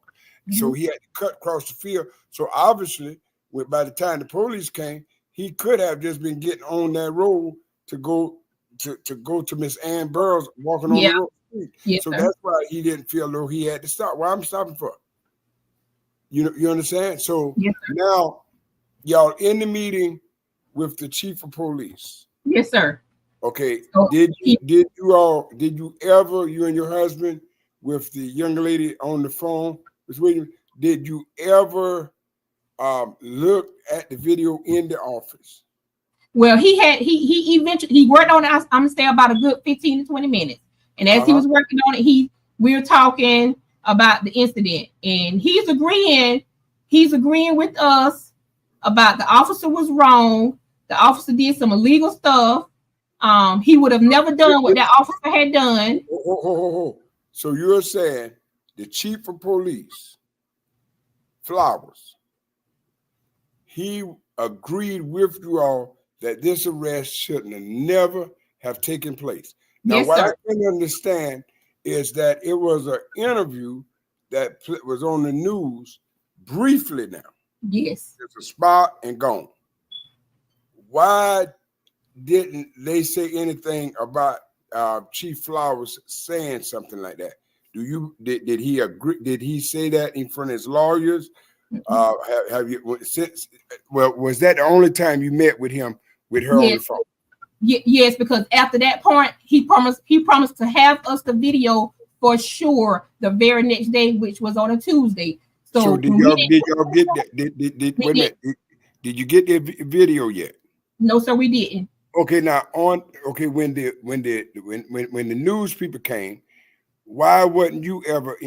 So he had to cut across the field. So obviously, by the time the police came, he could have just been getting on that road to go to Miss Ann Burroughs walking on the road. Yeah, so that's why he didn't feel though he had to stop. Why I'm stopping for? You understand? So now y'all in the meeting with the chief of police. Yes, sir. Okay. Did you ever, you and your husband, with the young lady on the phone, did you ever look at the video in the office? Well, he eventually worked on it. I'm gonna stay about a good 15 to 20 minutes. And as he was working on it, we were talking about the incident, and he's agreeing with us about the officer was wrong. The officer did some illegal stuff. He would have never done what that officer had done. So you're saying the chief of police, Flowers, he agreed with you all that this arrest shouldn't have never have taken place. Now, what I can understand is that it was an interview that was on the news briefly now. Yes. It's a spot and gone. Why didn't they say anything about Chief Flowers saying something like that? Did he agree? Did he say that in front of his lawyers? Have you was that the only time you met with him with her on the phone? Yes, because after that point, he promised to have us the video for sure the very next day, which was on a Tuesday. So did y'all get that? Did you get the video yet? No, sir, we didn't. Okay, now when the news people came, why wasn't you ever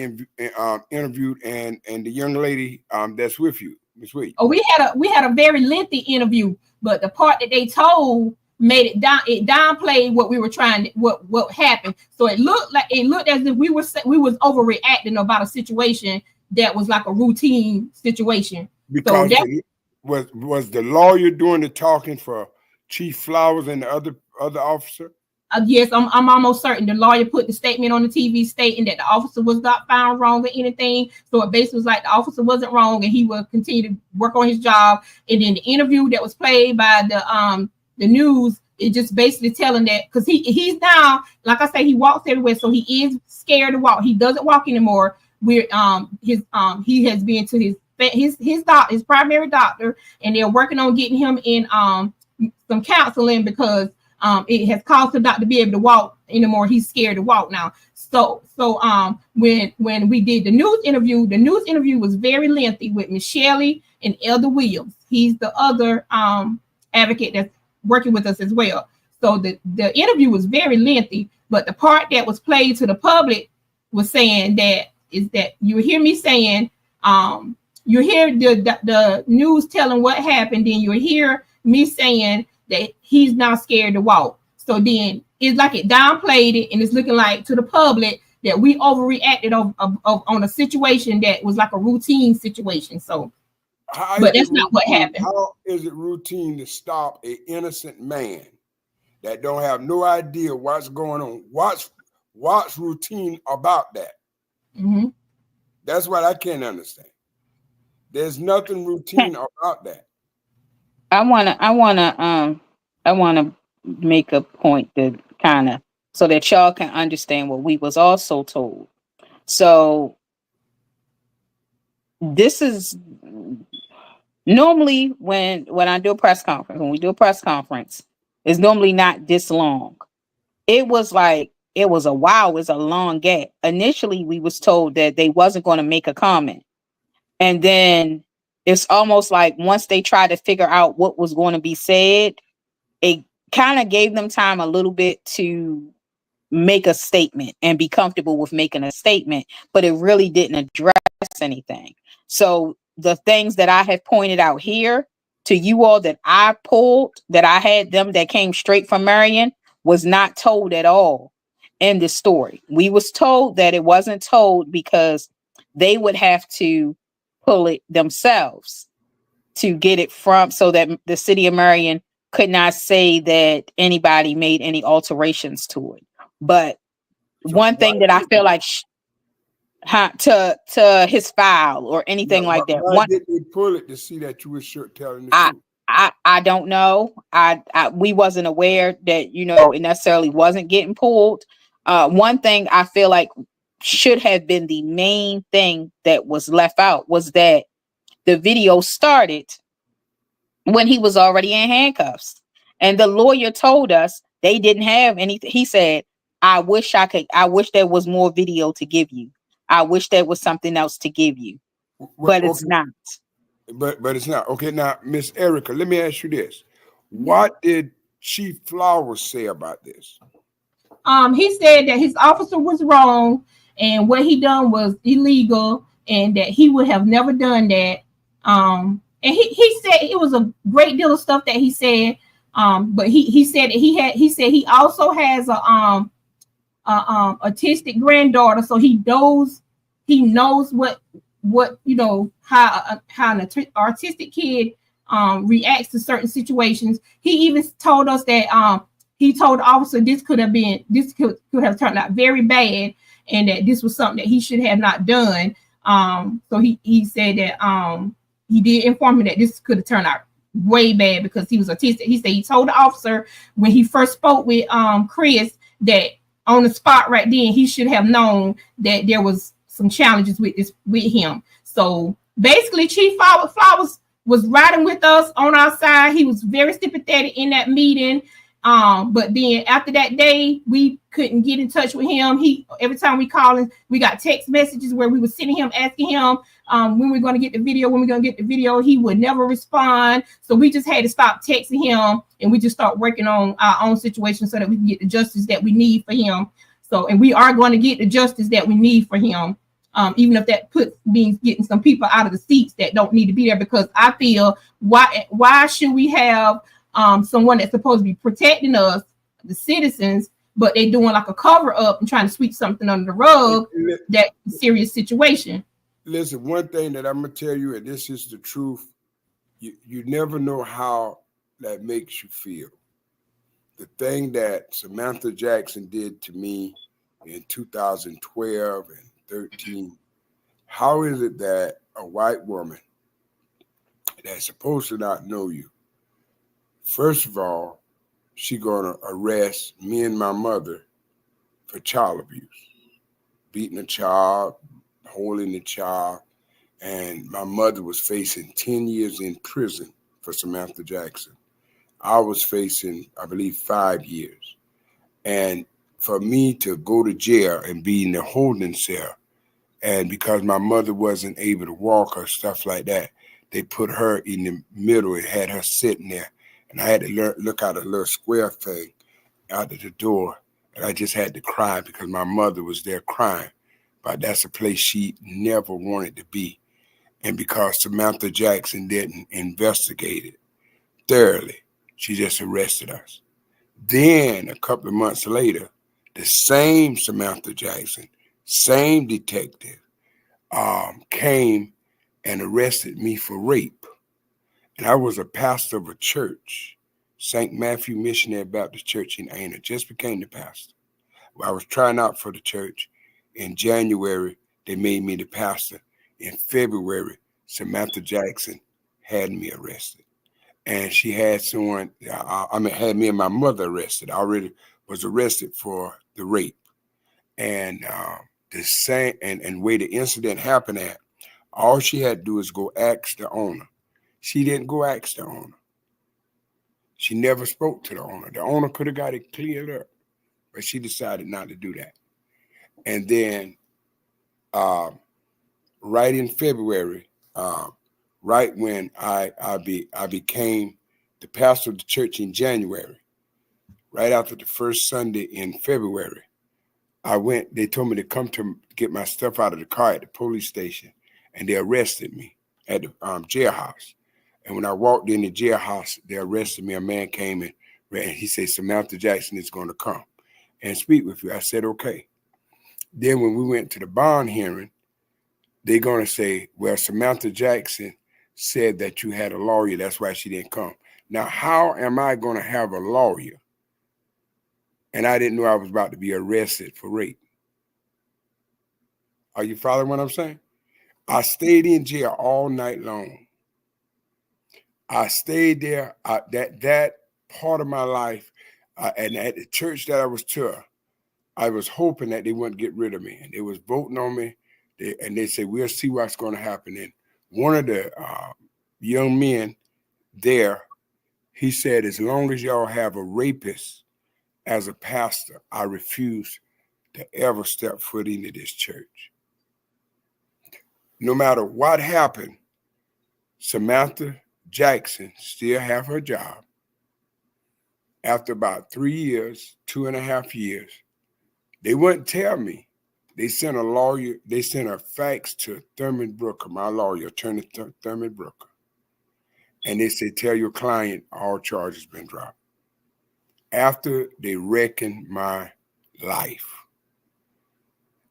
interviewed and the young lady that's with you, Ms. Williams? Oh, we had a very lengthy interview, but the part that they told made it downplayed what we were what happened. So it looked as if we was overreacting about a situation that was like a routine situation. Because was the lawyer doing the talking for Chief Flowers and the other officer? Yes, I'm almost certain the lawyer put the statement on the TV stating that the officer was not found wrong or anything. So it basically was like the officer wasn't wrong and he will continue to work on his job. And then the interview that was played by the news, it just basically telling that because he's now, like I say, he walks everywhere, so he is scared to walk. He doesn't walk anymore. He has been to his his primary doctor, and they're working on getting him in some counseling because it has caused him not to be able to walk anymore. He's scared to walk now. So when we did the news interview was very lengthy with Michelle and Elder Williams. He's the other advocate that's working with us as well. So the interview was very lengthy, but the part that was played to the public was saying that you hear me saying, you hear the news telling what happened, then you hear me saying that he's not scared to walk. So then it's like it downplayed it, and it's looking like to the public that we overreacted on a situation that was like a routine situation. So, but that's not what happened. How is it routine to stop an innocent man that don't have no idea what's going on? What's routine about that? Mm-hmm. That's what I can't understand. There's nothing routine about that. I wanna make a point that kind of so that y'all can understand what we was also told. So this is normally when I do a press conference, when we do a press conference, it's normally not this long. It was a while, it was a long gap. Initially, we was told that they wasn't going to make a comment. And then it's almost like once they tried to figure out what was going to be said, it kind of gave them time a little bit to make a statement and be comfortable with making a statement, but it really didn't address anything. So the things that I have pointed out here to you all that I pulled, that I had them that came straight from Marion, was not told at all in the story. We was told that it wasn't told because they would have to pull it themselves to get it from, so that the city of Marion could not say that anybody made any alterations to it. But So one thing that I feel like to his file or anything like that. Why did they pull it to see that you were telling the truth? I don't know. We wasn't aware that it necessarily wasn't getting pulled. One thing I feel like should have been the main thing that was left out was that the video started when he was already in handcuffs, and the lawyer told us they didn't have anything. He said, I wish there was more video to give you. I wish there was something else to give you, but it's not. But it's not. Okay, now, Miss Erica, let me ask you this. What did Chief Flowers say about this? He said that his officer was wrong and what he done was illegal and that he would have never done that. And he said it was a great deal of stuff that he said. But he said that he also has a autistic granddaughter, so he knows what how an artistic kid reacts to certain situations. He even told us that he told the officer this could have turned out very bad, and that this was something that he should have not done. So he said that he did inform me that this could have turned out way bad because he was autistic. He said he told the officer when he first spoke with Chris that on the spot right then he should have known that there was some challenges with him. So basically, Chief Flowers was riding with us on our side. He was very sympathetic in that meeting. But then after that day, we couldn't get in touch with him. Every time we call him, we got text messages where we were sending him, asking him when we're going to get the video. He would never respond. So we just had to stop texting him, and we just start working on our own situation so that we can get the justice that we need for him. So, and we are going to get the justice that we need for him. Even if that means getting some people out of the seats that don't need to be there, because I feel why should we have someone that's supposed to be protecting us, the citizens, but they're doing like a cover up and trying to sweep something under the rug, that serious situation. Listen, one thing that I'm gonna tell you, and this is the truth, you never know how that makes you feel. The thing that Samantha Jackson did to me in 2012 and 13, how is it that a white woman that's supposed to not know you, first of all, she gonna arrest me and my mother for child abuse, beating a child, holding the child, And my mother was facing 10 years in prison for Samantha Jackson. I was facing, I believe, 5 years. And for me to go to jail and be in the holding cell, and because my mother wasn't able to walk or stuff like that, they put her in the middle and had her sitting there. And I had to look out a little square thing out of the door. And I just had to cry because my mother was there crying. But that's a place she never wanted to be. And because Samantha Jackson didn't investigate it thoroughly, she just arrested us. Then a couple of months later, the same Samantha Jackson, same detective, came and arrested me for rape. And I was a pastor of a church, St. Matthew Missionary Baptist Church in Ana, just became the pastor. I was trying out for the church. In January, they made me the pastor. In February, Samantha Jackson had me arrested. And she had someone, had me and my mother arrested. I already was arrested for the rape. And the same, and where the incident happened at, all she had to do is go ask the owner. She didn't go ask the owner. She never spoke to the owner. The owner could have got it cleared up, but she decided not to do that. And then right in February, right when I became the pastor of the church in January, right after the first Sunday in February, they told me to come to get my stuff out of the car at the police station, and they arrested me at the jailhouse. And when I walked in the jailhouse, they arrested me. A man came in, and he said, Samantha Jackson is going to come and speak with you. I said, okay. Then when we went to the bond hearing, they're going to say, well, Samantha Jackson said that you had a lawyer. That's why she didn't come. Now, how am I going to have a lawyer? And I didn't know I was about to be arrested for rape. Are you following what I'm saying? I stayed in jail all night long. I stayed there. That part of my life, and at the church that I was to, I was hoping that they wouldn't get rid of me. And they was voting on me. And they said, we'll see what's going to happen. And one of the young men there, he said, as long as y'all have a rapist as a pastor, I refuse to ever step foot into this church. No matter what happened, Samantha Jackson still have her job. After about 3 years, 2.5 years, they wouldn't tell me. They sent a lawyer, they sent a fax to Thurman Brooker, my lawyer, attorney Thurman Brooker. And they said, tell your client all charges been dropped. After they reckoned my life.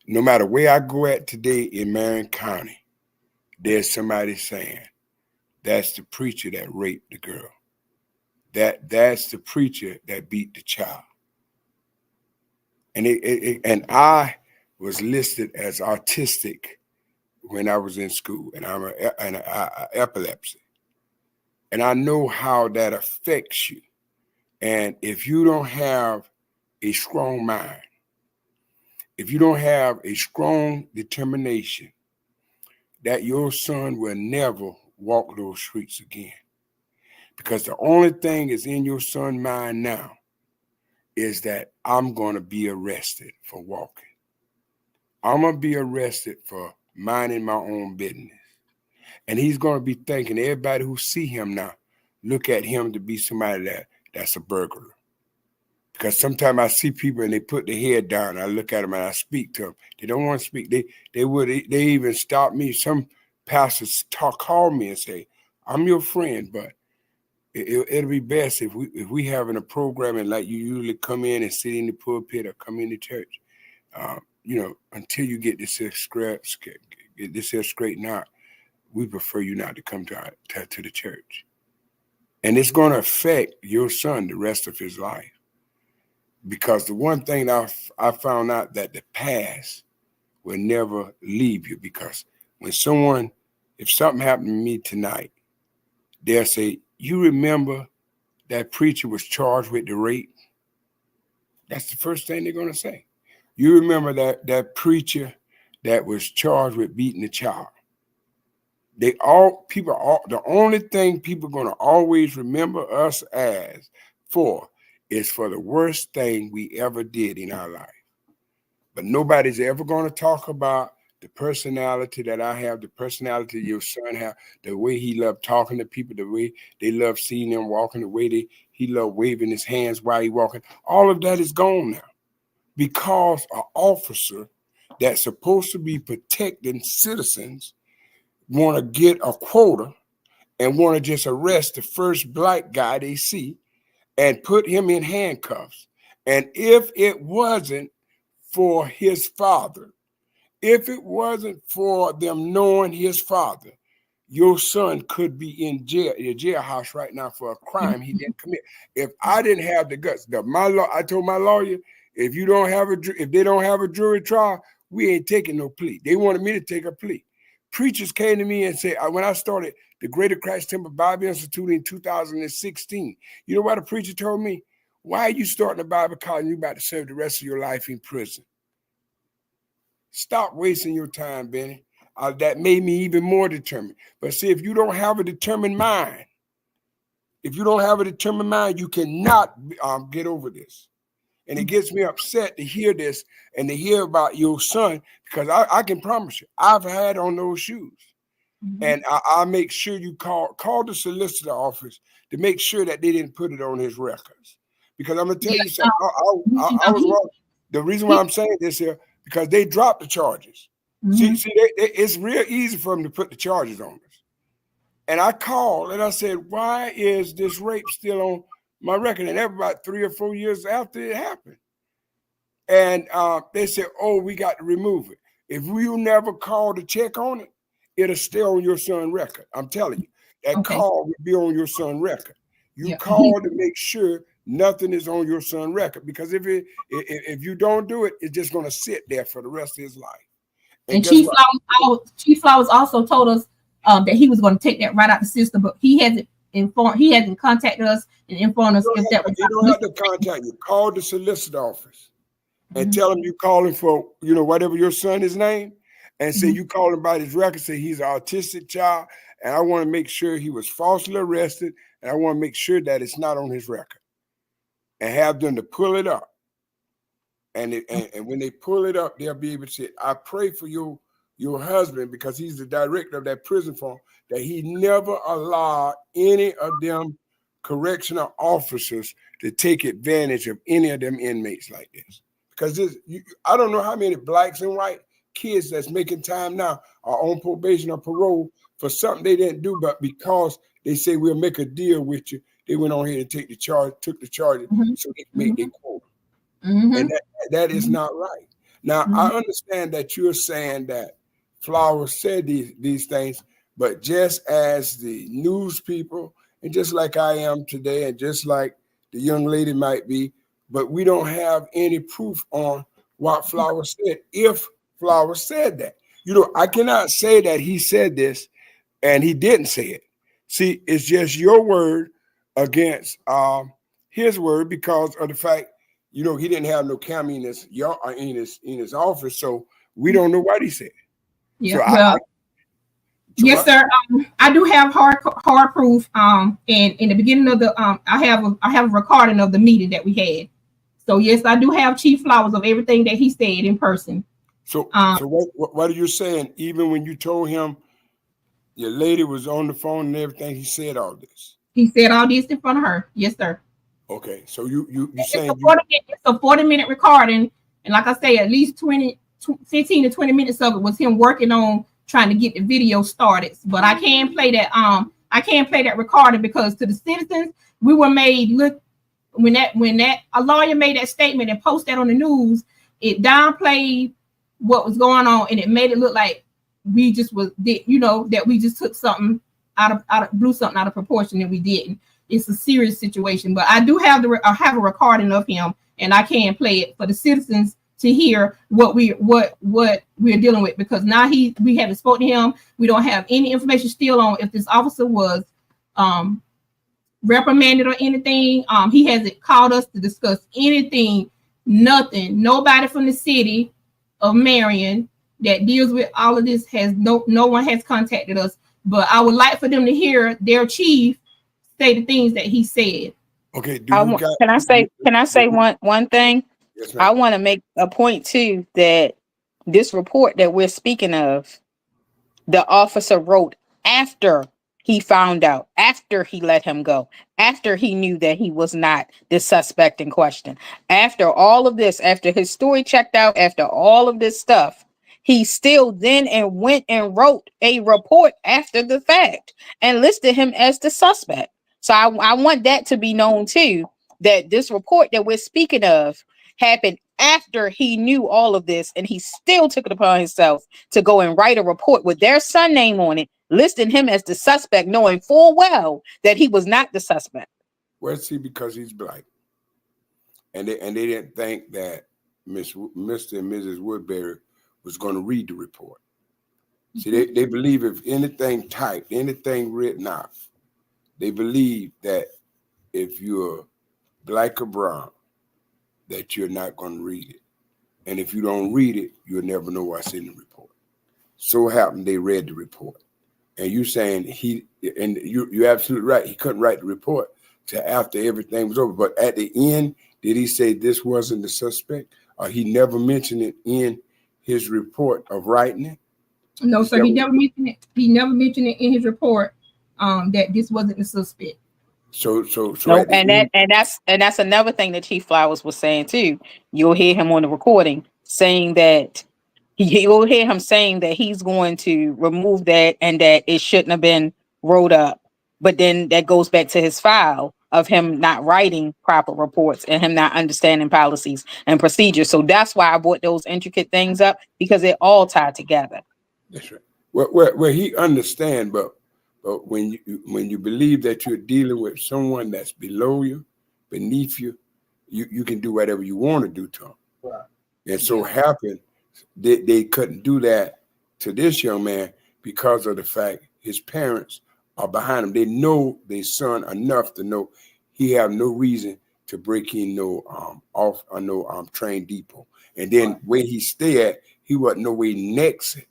No matter where I go at today in Marion County, there's somebody saying, that's the preacher that raped the girl. That's the preacher that beat the child. And I was listed as autistic when I was in school, and I'm an epilepsy. And I know how that affects you. And if you don't have a strong mind, if you don't have a strong determination that your son will never walk those streets again, because the only thing is in your son's mind now is that I'm going to be arrested for walking. I'm going to be arrested for minding my own business. And he's going to be thinking, everybody who see him now, look at him to be somebody that's a burglar. Because sometimes I see people and they put their head down. I look at them and I speak to them. They don't want to speak. They even stop me. Some pastors call me and say, I'm your friend, but it'll be best if we having a program and like you usually come in and sit in the pulpit or come into church, until you get this here straightened out, we prefer you not to come to the church. And it's going to affect your son the rest of his life. Because the one thing I found out that the past will never leave you. Because if something happened to me tonight, they'll say, you remember that preacher was charged with the rape? That's the first thing they're going to say. You remember that preacher that was charged with beating the child? the only thing people are gonna always remember us as for is for the worst thing we ever did in our life. But nobody's ever gonna talk about the personality that I have, the personality your son have, the way he loved talking to people, the way they love seeing them walking, the way he loved waving his hands while he walking. All of that is gone now because an officer that's supposed to be protecting citizens want to get a quota and want to just arrest the first black guy they see and put him in handcuffs. And if it wasn't for his father, if it wasn't for them knowing his father, your son could be in jail, in a jailhouse right now for a crime he didn't commit. If I didn't have the guts, I told my lawyer, if they don't have a jury trial, we ain't taking no plea. They wanted me to take a plea. Preachers came to me and said, when I started the Greater Christ Temple Bible Institute in 2016, you know what a preacher told me? Why are you starting a Bible college and you about to serve the rest of your life in prison? Stop wasting your time, Benny. That made me even more determined. But see, if you don't have a determined mind, you cannot get over this. And it gets me upset to hear this and to hear about your son, because I can promise you, I've had on those shoes. And I'll make sure you call the solicitor office to make sure that they didn't put it on his records. Because I'm going to tell you something. I was wrong. The reason why I'm saying this here, because they dropped the charges. See, it's real easy for them to put the charges on us. And I called and I said, why is this rape still on my record? And that was about 3 or 4 years after it happened. And they said, oh, we got to remove it. If you never call to check on it, it'll stay on your son's record. I'm telling you, that call will be on your son's record. You call to make sure nothing is on your son's record, because if you don't do it, it's just going to sit there for the rest of his life. And Chief Flowers also told us that he was going to take that right out the system, but he hasn't contacted us and informed us if that was. You don't have to contact you. Call the solicitor office and tell them you calling for, whatever your son is named, and say you calling about his record, say he's an autistic child, and I want to make sure he was falsely arrested, and I want to make sure that it's not on his record, and have them to pull it up. And when they pull it up, they'll be able to say, I pray for your husband, because he's the director of that prison farm, that he never allowed any of them correctional officers to take advantage of any of them inmates like this. Because I don't know how many blacks and white kids that's making time now are on probation or parole for something they didn't do, but because they say we'll make a deal with you, they went on here and took the charge so they can make their quota. And that is not right. Now, I understand that you're saying that Flowers said these things, but just as the news people, and just like I am today, and just like the young lady might be, but we don't have any proof on what Flowers said, if Flowers said that. I cannot say that he said this and he didn't say it. See, it's just your word against his word, because of the fact, he didn't have no camera in his office, so we don't know what he said. Yeah. Yes, sir. I do have hard proof. And in the beginning of the I have a recording of the meeting that we had. So yes, I do have Chief Flowers of everything that he said in person. So what are you saying? Even when you told him your lady was on the phone and everything, he said all this. He said all this in front of her. Yes, sir. Okay, so you saying it's a 40-minute recording, and like I say, at least 15 to 20 minutes of it was him working on trying to get the video started. But I can't play that. I can't play that recording, because to the citizens, we were made look when a lawyer made that statement and posted that on the news. It downplayed what was going on, and it made it look like we just that we just took something blew something out of proportion, and we didn't. It's a serious situation. But I do have a recording of him, and I can play it for the citizens to hear what we're dealing with, because now we haven't spoken to him. We don't have any information still on if this officer was reprimanded or anything. He hasn't called us to discuss anything, nothing. Nobody from the city of Marion that deals with all of this no one has contacted us but I would like for them to hear their chief say the things that he said. Okay, can I say one thing? Yes, I ma'am. want to make a point too, that this report that we're speaking of, the officer wrote after he found out, after he let him go, after he knew that he was not the suspect in question. After all of this, after his story checked out, after all of this stuff, he still then and went and wrote a report after the fact and listed him as the suspect. So I want that to be known too, that this report that we're speaking of happened after he knew all of this, and he still took it upon himself to go and write a report with their son name on it, listing him as the suspect, knowing full well that he was not the suspect. Well, see, because he's black, and they didn't think that Mr. and Mrs. Woodbury was going to read the report. See, they believe if anything typed, anything written out, they believe that if you're black or brown, that you're not going to read it. And if you don't read it, you'll never know what's in the report. So happened they read the report. And you saying you're absolutely right. He couldn't write the report till after everything was over. But at the end, did he say this wasn't the suspect? Or he never mentioned it in his report of writing it? No, sir. He never mentioned it. He never mentioned it in his report that this wasn't the suspect. So no, that's another thing that Chief Flowers was saying too. You'll hear him on the recording saying that you'll hear him saying that he's going to remove that and that it shouldn't have been wrote up. But then that goes back to his file of him not writing proper reports and him not understanding policies and procedures. So that's why I brought those intricate things up, because it all tied together. That's right. Well, he understand, but when you believe that you're dealing with someone that's below you, beneath you, you can do whatever you want to do to them. Right. And so happened they couldn't do that to this young man because of the fact his parents are behind him. They know their son enough to know he have no reason to break in no train depot. And then where he stay at, he wasn't no way next it.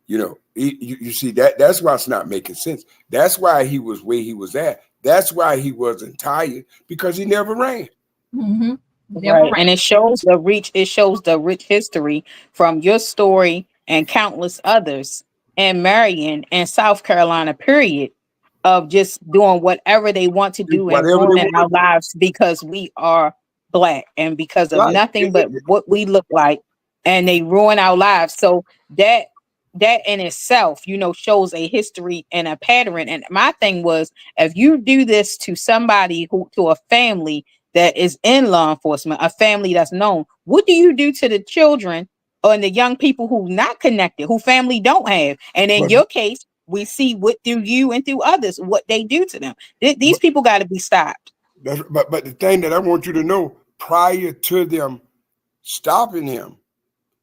You know, you see that's why it's not making sense. That's why he was where he was at. That's why he wasn't tired, because he never ran. Mm-hmm. Right. And it shows the rich history from your story and countless others in Marion and South Carolina, period, of just doing whatever they want to do and ruining our lives because we are Black and because of nothing but what we look like, and they ruin our lives. So that in itself, shows a history and a pattern. And my thing was, if you do this to somebody to a family that is in law enforcement, a family that's known, what do you do to the children or the young people who not connected, who family don't have? And in your case, we see what through you and through others, what they do to them. These people got to be stopped. But the thing that I want you to know, prior to them stopping him,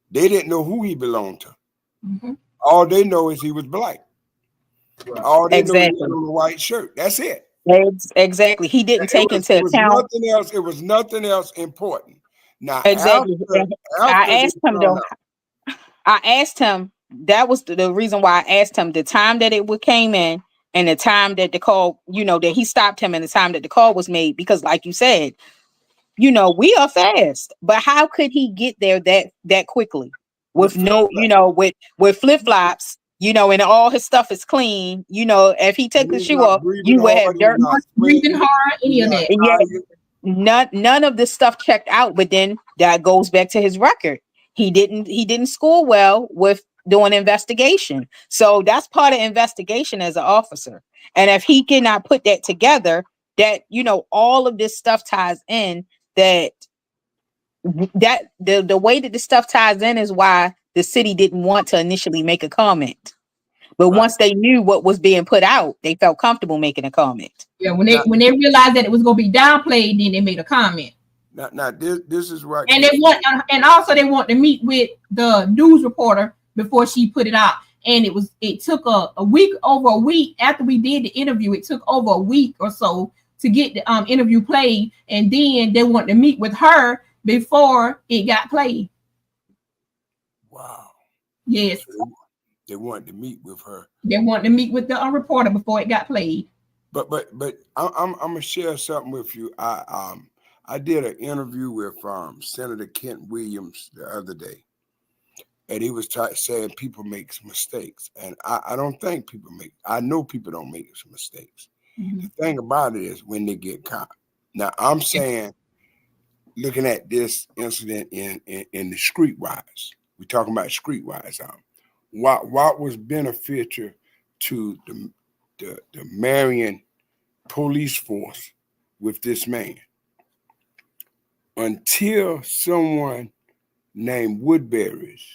they didn't know who he belonged to. Mm-hmm. All they know is he was Black. Right. All they know is he had on a white shirt. That's it. Exactly. He didn't take into account nothing else. It was nothing else important. Now, exactly. I asked him. That was the reason why I asked him the time that it came in and the time that the call, that he stopped him and the time that the call was made. Because, like you said, we are fast, but how could he get there that quickly with no, with flip flops? And all his stuff is clean. If he took the shoe off, you would have dirt. Breathing hard, any of that. Yeah, none of this stuff checked out. But then that goes back to his record. He didn't score well with doing investigation. So that's part of investigation as an officer. And if he cannot put that together, that all of this stuff ties in. That the way that the stuff ties in is why the city didn't want to initially make a comment, but once they knew what was being put out, they felt comfortable making a comment. Yeah, when they realized that it was going to be downplayed, then they made a comment. Now this is right. And also they want to meet with the news reporter before she put it out, and it took over a week after we did the interview. It took over a week or so to get the interview played, and then they want to meet with her before it got played. Wow. Yes. They wanted to meet with her. They wanted to meet with the reporter before it got played. But I'm gonna share something with you. I did an interview with Senator Kent Williams the other day, and he was saying people make mistakes, and I don't think people make. I know people don't make mistakes. Mm-hmm. The thing about it is when they get caught. Now I'm saying, looking at this incident in the streetwise, we're talking about streetwise. What was beneficial to the Marion police force with this man? Until someone named Woodbury's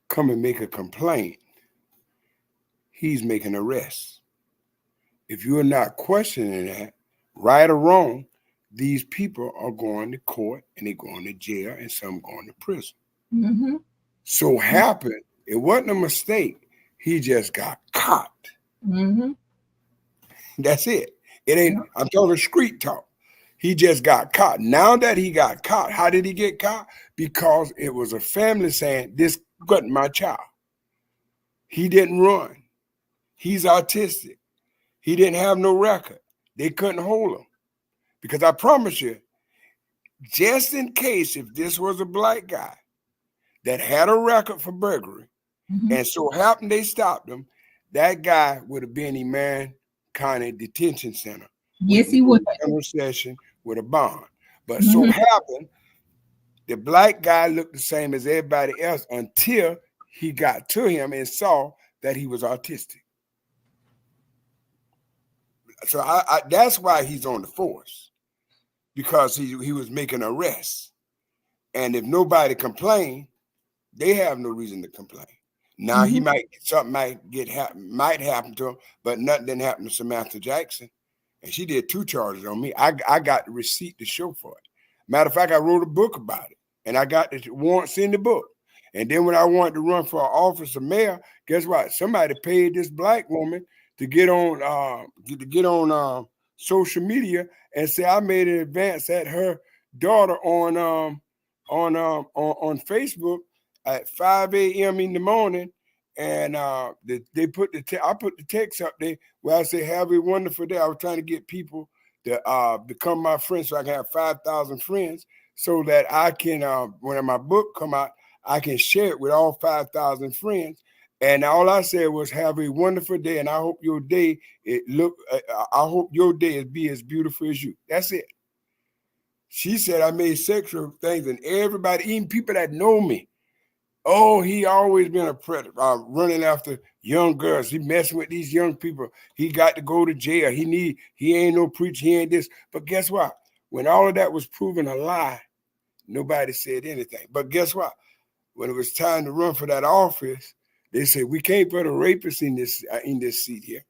come and make a complaint, he's making arrests. If you're not questioning that, right or wrong, these people are going to court and they're going to jail and some going to prison. Mm-hmm. So happened, it wasn't a mistake. He just got caught. Mm-hmm. That's it. It ain't, I'm talking street talk. He just got caught. Now that he got caught, how did he get caught? Because it was a family saying, this wasn't my child. He didn't run. He's autistic. He didn't have no record. They couldn't hold him. Because I promise you, just in case if this was a black guy that had a record for burglary, Mm-hmm. and so happened they stopped him, that guy would have been in Marion County Detention Center. Yes, he would. General session with a bond. But Mm-hmm. so happened, the black guy looked the same as everybody else until he got to him and saw that he was autistic. So I that's why he's on the force, because he was making arrests. And if nobody complained, they have no reason to complain. Now Mm-hmm. he might happen to him, but nothing didn't happen to Samantha Jackson. And she did 2 charges on me. I got the receipt to show for it. Matter of fact, I wrote a book about it, and I got the warrants in the book. And then when I wanted to run for office of mayor, guess what? Somebody paid this black woman to get on social media and say I made an advance at her daughter on Facebook at 5 a.m. in the morning, and they put I put the text up there where I say, "Have a wonderful day." I was trying to get people to become my friends so I can have 5,000 friends, so that I can, when my book come out, I can share it with all 5,000 friends. And all I said was, "Have a wonderful day, and I hope your day I hope your day be as beautiful as you." That's it. She said I made sexual things, and everybody, even people that know me, oh, he always been a predator, running after young girls. He messing with these young people. He got to go to jail. He ain't no preacher. He ain't this. But guess what? When all of that was proven a lie, nobody said anything. But guess what? When it was time to run for that office, they said we can't put a rapist in this seat here.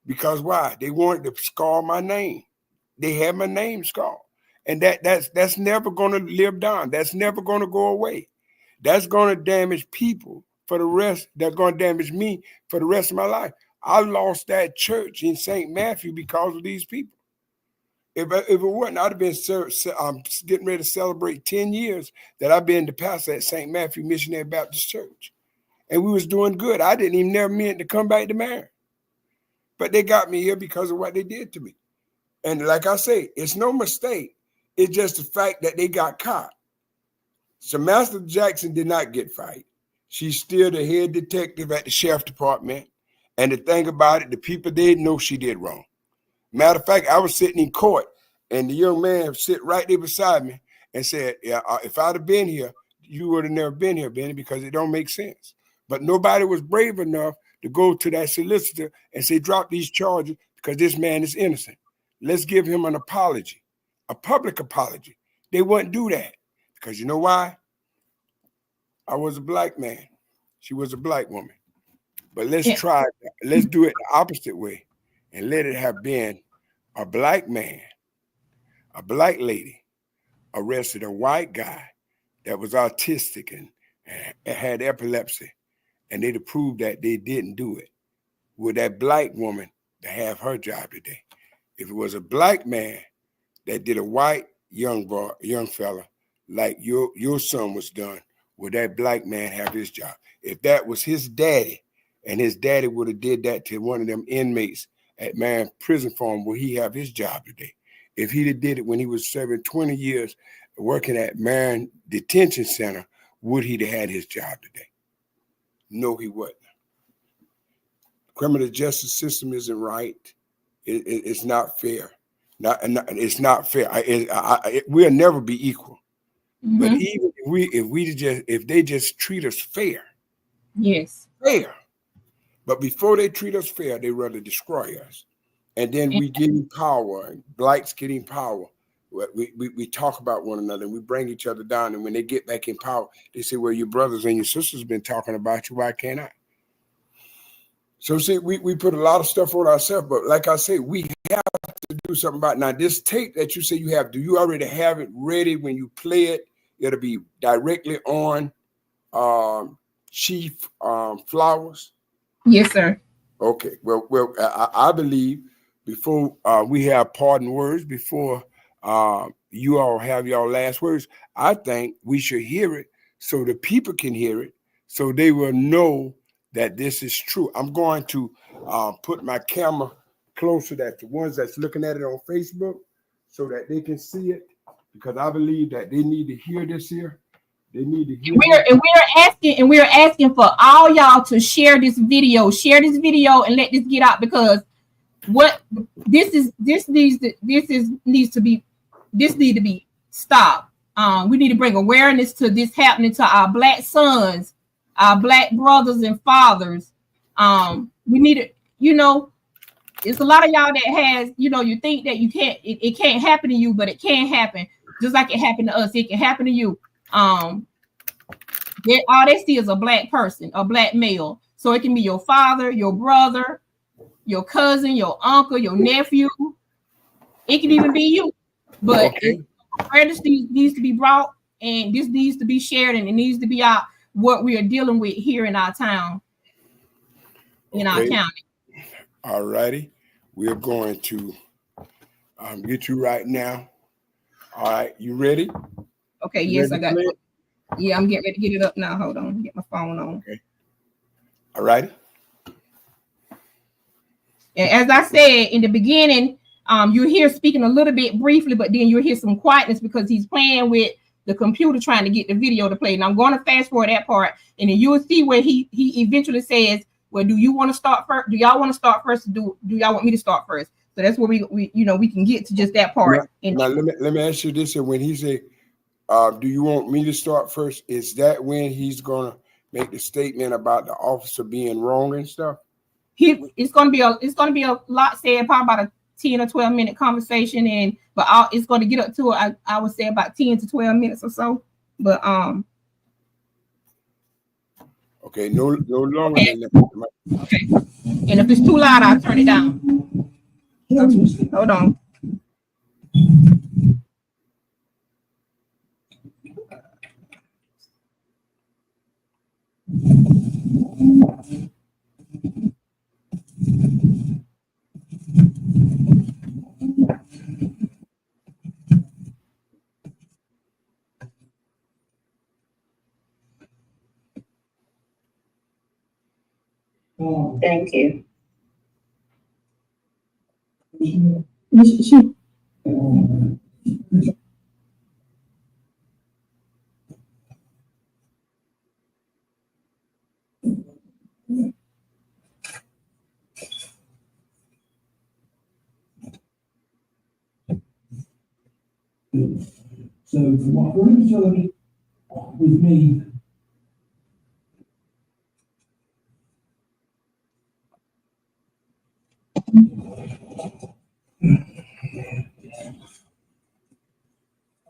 Because why? They wanted to scar my name. They had my name scarred. And that's never going to live down. That's never going to go away. That's going to damage people for the rest. That's going to damage me for the rest of my life. I lost that church in St. Matthew because of these people. If it wasn't, I'd have been getting ready to celebrate 10 years that I've been the pastor at St. Matthew Missionary Baptist Church. And we was doing good. I didn't even never meant to come back to Marion. But they got me here because of what they did to me. And like I say, it's no mistake. It's just the fact that they got caught. Samantha Jackson did not get fired. She's still the head detective at the sheriff department. And the thing about it, the people didn't know she did wrong. Matter of fact, I was sitting in court, and the young man sit right there beside me and said, "Yeah, if I'd have been here, you would have never been here, Benny, because it don't make sense." But nobody was brave enough to go to that solicitor and say, "Drop these charges because this man is innocent. Let's give him an apology, a public apology." They wouldn't do that because you know why? I was a black man. She was a black woman. But let's do it the opposite way and let it have been a black man, a black lady arrested a white guy that was autistic and had epilepsy, and they'd have proved that they didn't do it. Would that black woman to have her job today? If it was a black man that did a white young fella like your son was done, would that black man have his job? If that was his daddy, and his daddy would have did that to one of them inmates at man prison farm, will he have his job today? If he did it when he was serving 20 years working at man detention center, would he have had his job today? No, he wouldn't. Criminal justice system isn't right. It's not fair. It's not fair. We'll never be equal. Mm-hmm. But even if they just treat us fair. Yes. Fair. But before they treat us fair, they rather destroy us. And then we getting power, and blacks getting power. We talk about one another and we bring each other down. And when they get back in power, they say, well, your brothers and your sisters have been talking about you. Why can't I? So see, we put a lot of stuff on ourselves, but like I say, we have to do something about it. Now, this tape that you say you have, do you already have it ready when you play it? It'll be directly on Chief Flowers? Yes, sir. Okay. Well, I believe before we have parting words, before you all have your last words, I think we should hear it so the people can hear it, so they will know that this is true. I'm going to put my camera closer to the ones that's looking at it on Facebook so that they can see it, because I believe that they need to hear this here. They need to hear we're asking for all y'all to share this video and let this get out, because what this needs to be stopped. We need to bring awareness to this happening to our black sons, our black brothers and fathers. We need to, it's a lot of y'all that has, you think that you can't, it can't happen to you, but it can happen. Just like it happened to us, it can happen to you. All they see is a black person, a black male. So it can be your father, your brother, your cousin, your uncle, your nephew. It can even be you. But awareness needs to be brought, and this needs to be shared, and it needs to be out what we are dealing with here in our town, in our county. All righty. We're going to get you right now. All right. You ready? Okay. Yes, I got it. Yeah, I'm getting ready to get it up now. Hold on. Get my phone on. Okay. All righty. And as I said in the beginning, you're here speaking a little bit briefly, but then you'll hear some quietness because he's playing with the computer trying to get the video to play. And I'm going to fast forward that part, and then you'll see where he eventually says, well, do you want to start first? Do y'all want to start first? Do y'all want me to start first? So that's where we can get to just that part. Now let me ask you this. And when he said, do you want me to start first? Is that when he's going to make the statement about the officer being wrong and stuff? It's going to be a lot said, probably about a 10 or 12 minute conversation, but it's going to get up to I would say about 10 to 12 minutes or so. But okay, no longer than that. Okay, and if it's too loud, I'll turn it down. Hold on. Thank you. So what originally with me,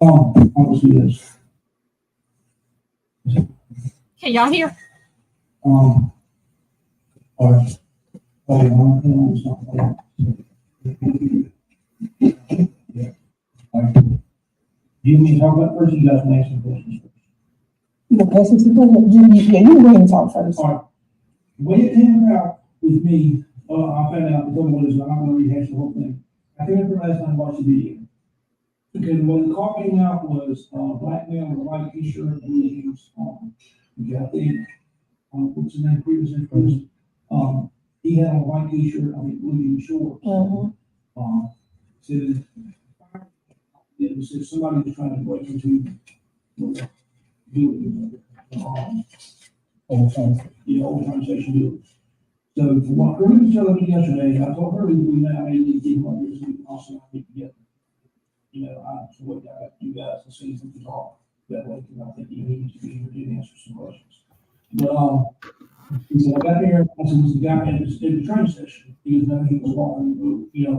obviously this. Can y'all hear? All right. Do you mean talk about first? You guys can ask some questions first. Yeah, you can go ahead and talk first. All right. When it came out with me, I found out the double is I'm not going to rehash the whole thing. I came in from last time and watched the video. Okay, well, the call came out was, black man with a white t-shirt and blue jeans on. Okay, I think, what's his name, previously, he had on a white t-shirt, I mean, blue jeans shorts. Said, it said somebody was trying to break into the building. Old transportation building. So, from what Corinne was telling me yesterday, I told her we now need to keep on this week, also get together. I look at you guys and see if we can talk that way, because I think you need to be here to answer some questions. But, he said, I got there, I said, was the guy at the train station, he was walking,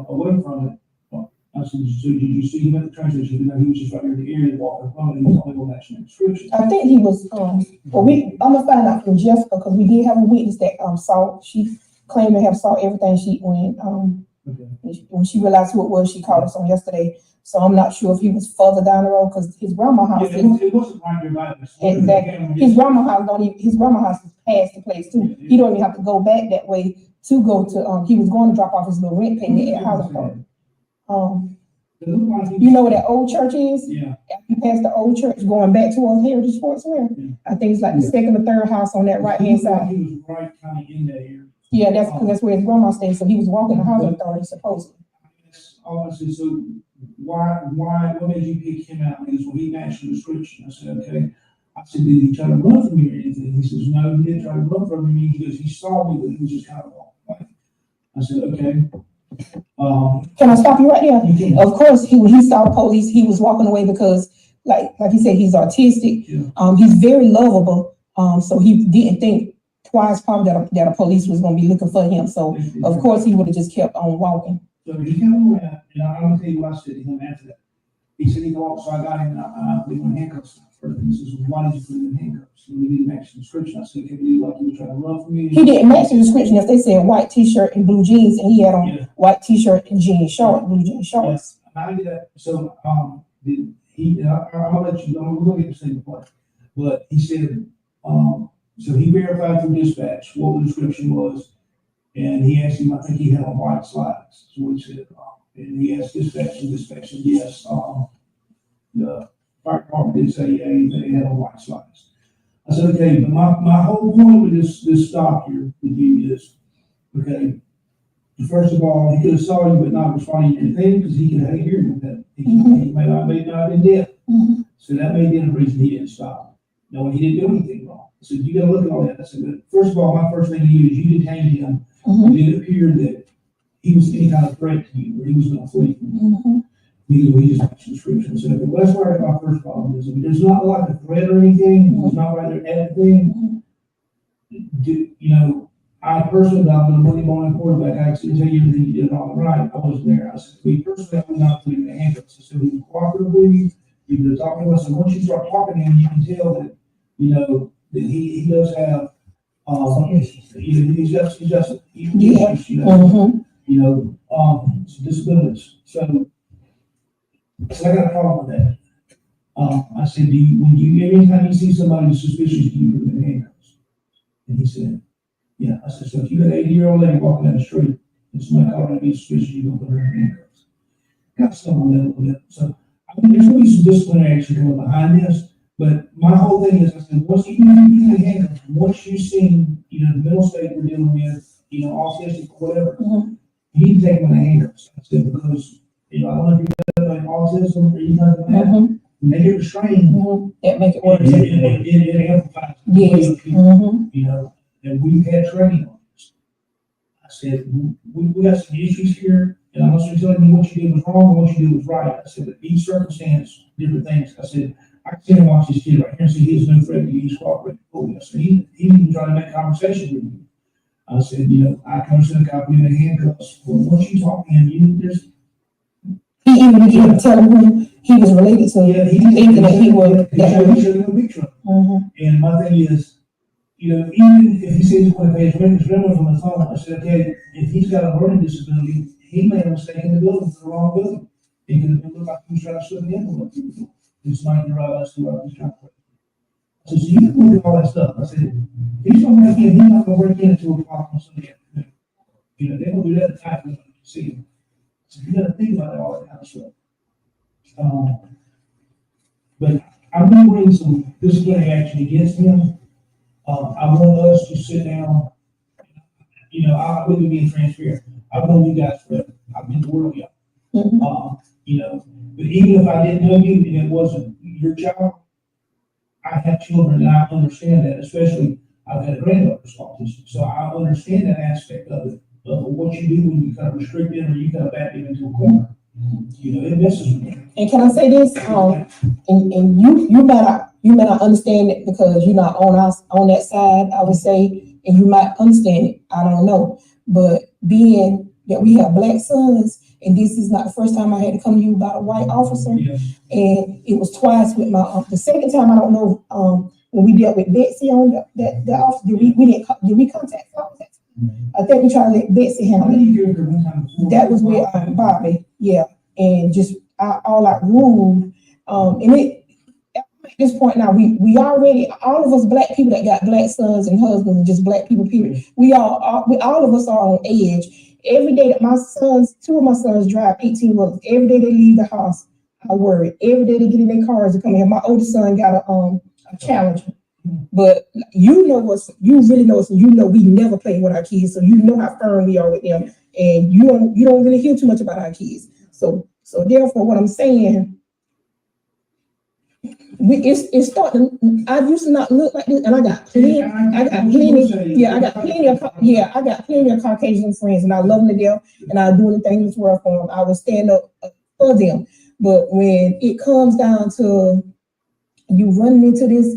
away from it. I said, so did you see him at the train station? He was just right here in the area walking from it, he was only on that description. I think he was, I'm gonna find out from Jessica, because we did have a witness that, she claimed to have saw everything when she realized who it was, she called us on yesterday. So I'm not sure if he was further down the road, because his grandma house. It wasn't right there by the. Exactly. His grandma house is past the place too. He don't even have to go back that way to go to, he was going to drop off his little rent payment at Houseport. You know where that old church is? Yeah. After you pass the old church going back towards Heritage Sportswear. Yeah. I think it's like the second or third house on that right hand side. He was right kind of in that area. Yeah, that's where his grandma stays. So he was walking the housing authority supposedly. Obviously, so what made you pick him out? Because when he matched the description, I said, okay. I said, did he try to run from me or anything? He says, no, he didn't try to run from me because he saw me, but he was just kind of off. I said, okay. Can I stop you right there? You can. Of course, when he saw the police, he was walking away because, like he said, he's autistic. Yeah. He's very lovable. So he didn't think twice probably that a police was going to be looking for him. So of course he would have just kept on walking. So he came around, and I'm gonna tell you what I said to him after that. He said he walked, so I got him, and I put him in handcuffs first. And he says, well, why did you put him in handcuffs? And we didn't match the description. I said, okay, you like he was trying to run from me. He didn't match the description if they said white t-shirt and blue jeans, and he had on white t-shirt and jean short, blue jean shorts. I did that. So I'll let you. We're gonna get the same point. But he said, so he verified through dispatch what the description was. And he asked him, I think he had on white slides. So he said, and he asked dispatch, and dispatch said, yes. The fire department did say, yeah, they had on white slides. I said, okay, but my whole point with this stop here with you is, okay, first of all, he could have saw you but not responding to anything because he could have heard you with that. He may not have been dead. So that may be the reason he didn't stop. No, he didn't do anything wrong. I said, you gotta look at all that. I said, but first of all, my first thing to you is you detained him. It did appear that he was any kind of threat to you, or he was going to flee from you. We just matched the description. So that's where my first problem is. I mean, there's not like a threat or anything. It's not right there at the thing. I personally, I'm a Monday morning quarterback. I can tell you everything you did all right. I wasn't there. I said, me personally, I'm not putting the handcuffs. I said, we cooperatively, you can talk to us, and once you start talking to him, you can tell that, that he does have he's got some disabilities. So I got a problem with that. I said, anytime you see somebody who's suspicious, do you put them in handcuffs? And he said, yeah. I said, so if you got an 80-year-old lady walking down the street and somebody called her to be suspicious, you're going to put her in handcuffs. Got some on that a little bit. So I mean, there's going to be some disciplinary action coming behind this. But my whole thing is, I said, once you get handcuffs, once you've seen, the mental state we're dealing with, autistic or whatever, you need to take them in the handcuffs. I said, because, I don't know if you have like autism or anything like that. When they get restrained, That make it worse. It amplifies. Yes. And we've had training on this. I said, we got some issues here, and I'm not telling you what you did was wrong and what you did was right. I said, each circumstance, different things. I said, I can sit and watch this kid right here and see he has no threat to you. He's cooperating fully. I said, he even trying to make conversation with you. I said, I can understand a copy in the handcuffs. Well, once you talk to him, he even didn't tell him who he was related to. Yeah, thinking that he was. He showed him a picture. And my thing is, even if he says he's going to pay his rent, from the phone, I said, okay, if he's got a learning disability, he made a mistake in the building for the wrong building. He could have looked like he was trying to slip in envelope. It's not your right, that's what I was trying to put. I said, so you can look at all that stuff. I said, he's going to break in, he's not going to break in at 2 o'clock on Sunday afternoon. They don't do that at the time when you see him. So you got to think about all that kind of stuff. But I'm gonna bring some disciplinary action against him. I want us to sit down. You know, I wouldn't be transparent. I've known you guys forever. I've been to world y'all. You know, but even if I didn't know you and it wasn't your job, I have children and I understand that, especially I've got a granddaughter who's autistic. So I understand that aspect of it, of what you do when you kind of restrict it or you kind of back it into a corner. You know, it messes with me. And can I say this? And you may not understand it because you're not on that side, I would say, and you might understand it. I don't know. But being that we have black sons, and this is not the first time I had to come to you about a white officer, and it was twice with my the second time, I don't know, when we dealt with Betsy on that officer, did we contact officers? I think we tried to let Betsy handle it. That was with Bobby, yeah, and just all out rude. And it at this point now, we already, all of us black people that got black sons and husbands and just black people period, all of us are on edge. Every day that two of my sons drive 18 wheelers, every day they leave the house, I worry. Every day they get in their cars to come here. My oldest son got a Challenger. But you really know us, and you know we never play with our kids, so you know how firm we are with them, and you don't really hear too much about our kids. So therefore, what I'm saying, it's starting. I used to not look like this, and I got plenty of Caucasian friends, and I love them to death, and I do anything in this world for them. I will stand up for them. But when it comes down to you running into this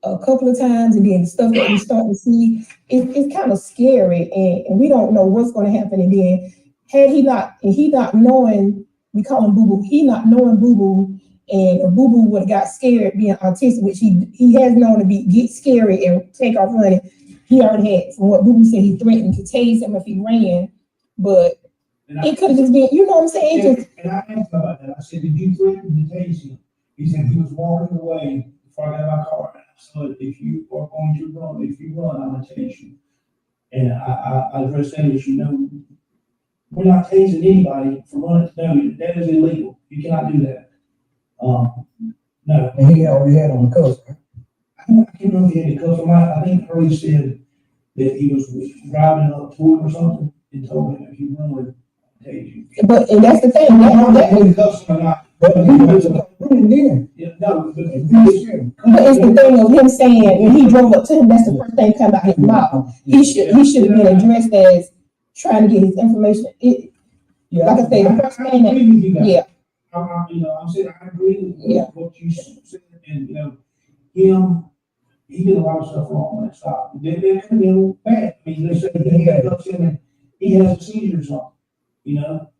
a couple of times, and then the stuff that we start to see, it's kind of scary, and we don't know what's going to happen. And then he not knowing, we call him Boo Boo, he not knowing Boo Boo, and Boo Boo would have got scared being autistic, which he has known to get scary and take off running. He already had, from what Boo Boo said, he threatened to tase him if he ran, but it could have just been, you know what I'm saying? And I asked about that. I said, did you threaten to tase him? He said he was walking away before I got my car. So if you are going to run, if you run, I'm gonna tase you. And I addressed that issue. No, we're not tasing anybody for running. No, that is illegal. You cannot do that. No. And he already had on the cuff. I can't remember if he had the cuff. I think Hurley said that he was driving up to him or something and told him if you run, I'll tase you. But and that's the thing. The cuffs or not. But he was running then. Yeah, no, But it's the thing of him saying when he drove up to him, that's the first thing come out his mouth. He should have been addressed as trying to get his information. Like I say, the first thing that, I'm saying I agree with what you said, and he did a lot of stuff wrong when it stopped. They could be bad. I mean, they said he has a seizure or something.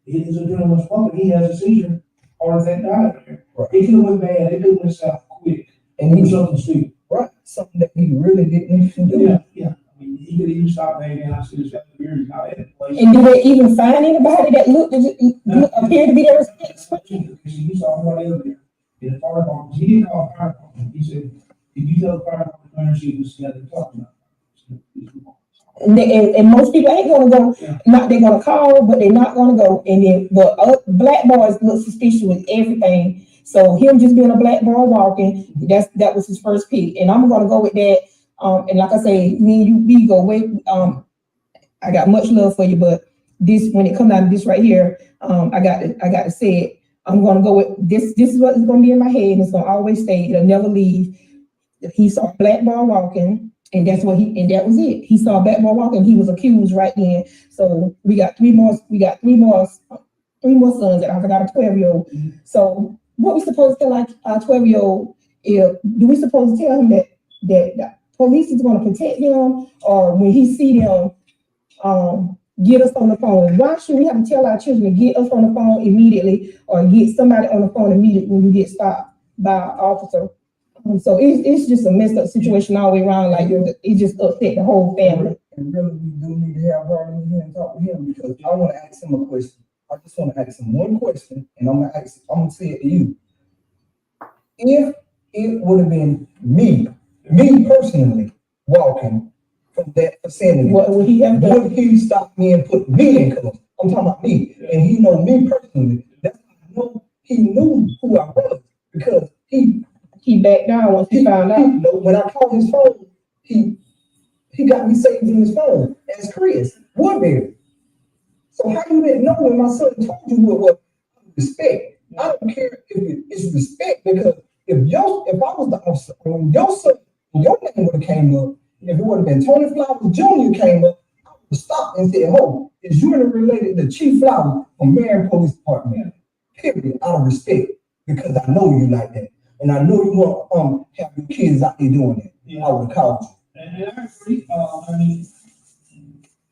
His adrenaline pumping. He has a seizure. Or that died there. Right. It could have went bad. It could have went south quick. And he was something stupid. Right. Something that he really didn't need to do. Yeah. I mean, he could even stop there and I see this beer. He's not at the place. And did they even find anybody that appeared to be there? He saw somebody over there in the fire department. He didn't call the fire department. He said, "Did you tell the fire department to see this guy they're talking about?" And most people ain't gonna go. Not they're gonna call, but they're not gonna go. And then the black boys look suspicious with everything. So him just being a black boy walking, that was his first pick. And I'm gonna go with that. And like I say, me and you, we go way. I got much love for you, but this, when it comes down to this right here, I got to say it. I'm gonna go with this. This is what is gonna be in my head, and it's gonna always stay. It'll never leave. He saw a black boy walking. And that was it. He saw a black boy walking. He was accused right then. So we got three more sons that I got a 12-year-old. So what we supposed to tell our 12-year-old? Do we supposed to tell him that the police is going to protect him, or when he see them, get us on the phone? Why should we have to tell our children to get us on the phone immediately, or get somebody on the phone immediately when we get stopped by an officer? So it's just a messed up situation all the way around. Like it just upset the whole family. And really, we do need to have Harlan here and talk to him, because I want to ask him a question. I just want to ask him one question, and I'm gonna say it to you. If it would have been me personally, walking from that vicinity, what would he have done? Would he stop me and put me in cuffs? I'm talking about me, and he know me personally. That's how I know he knew who I was because He backed down once he found out. when I called his phone, he got me saved in his phone as Chris Woodbury. So how you didn't know when my son told you what respect? I don't care if it's respect because if I was the officer, when your son, your name would have came up, if it would have been Tony Flowers Jr. came up, I would have stopped and said, "Oh, is you related to Chief Flowers from Marion Police Department?" Period, out of respect, because I know you like that, and I know you want have your kids out there doing that. Yeah. I would have called you. And I agree. I mean,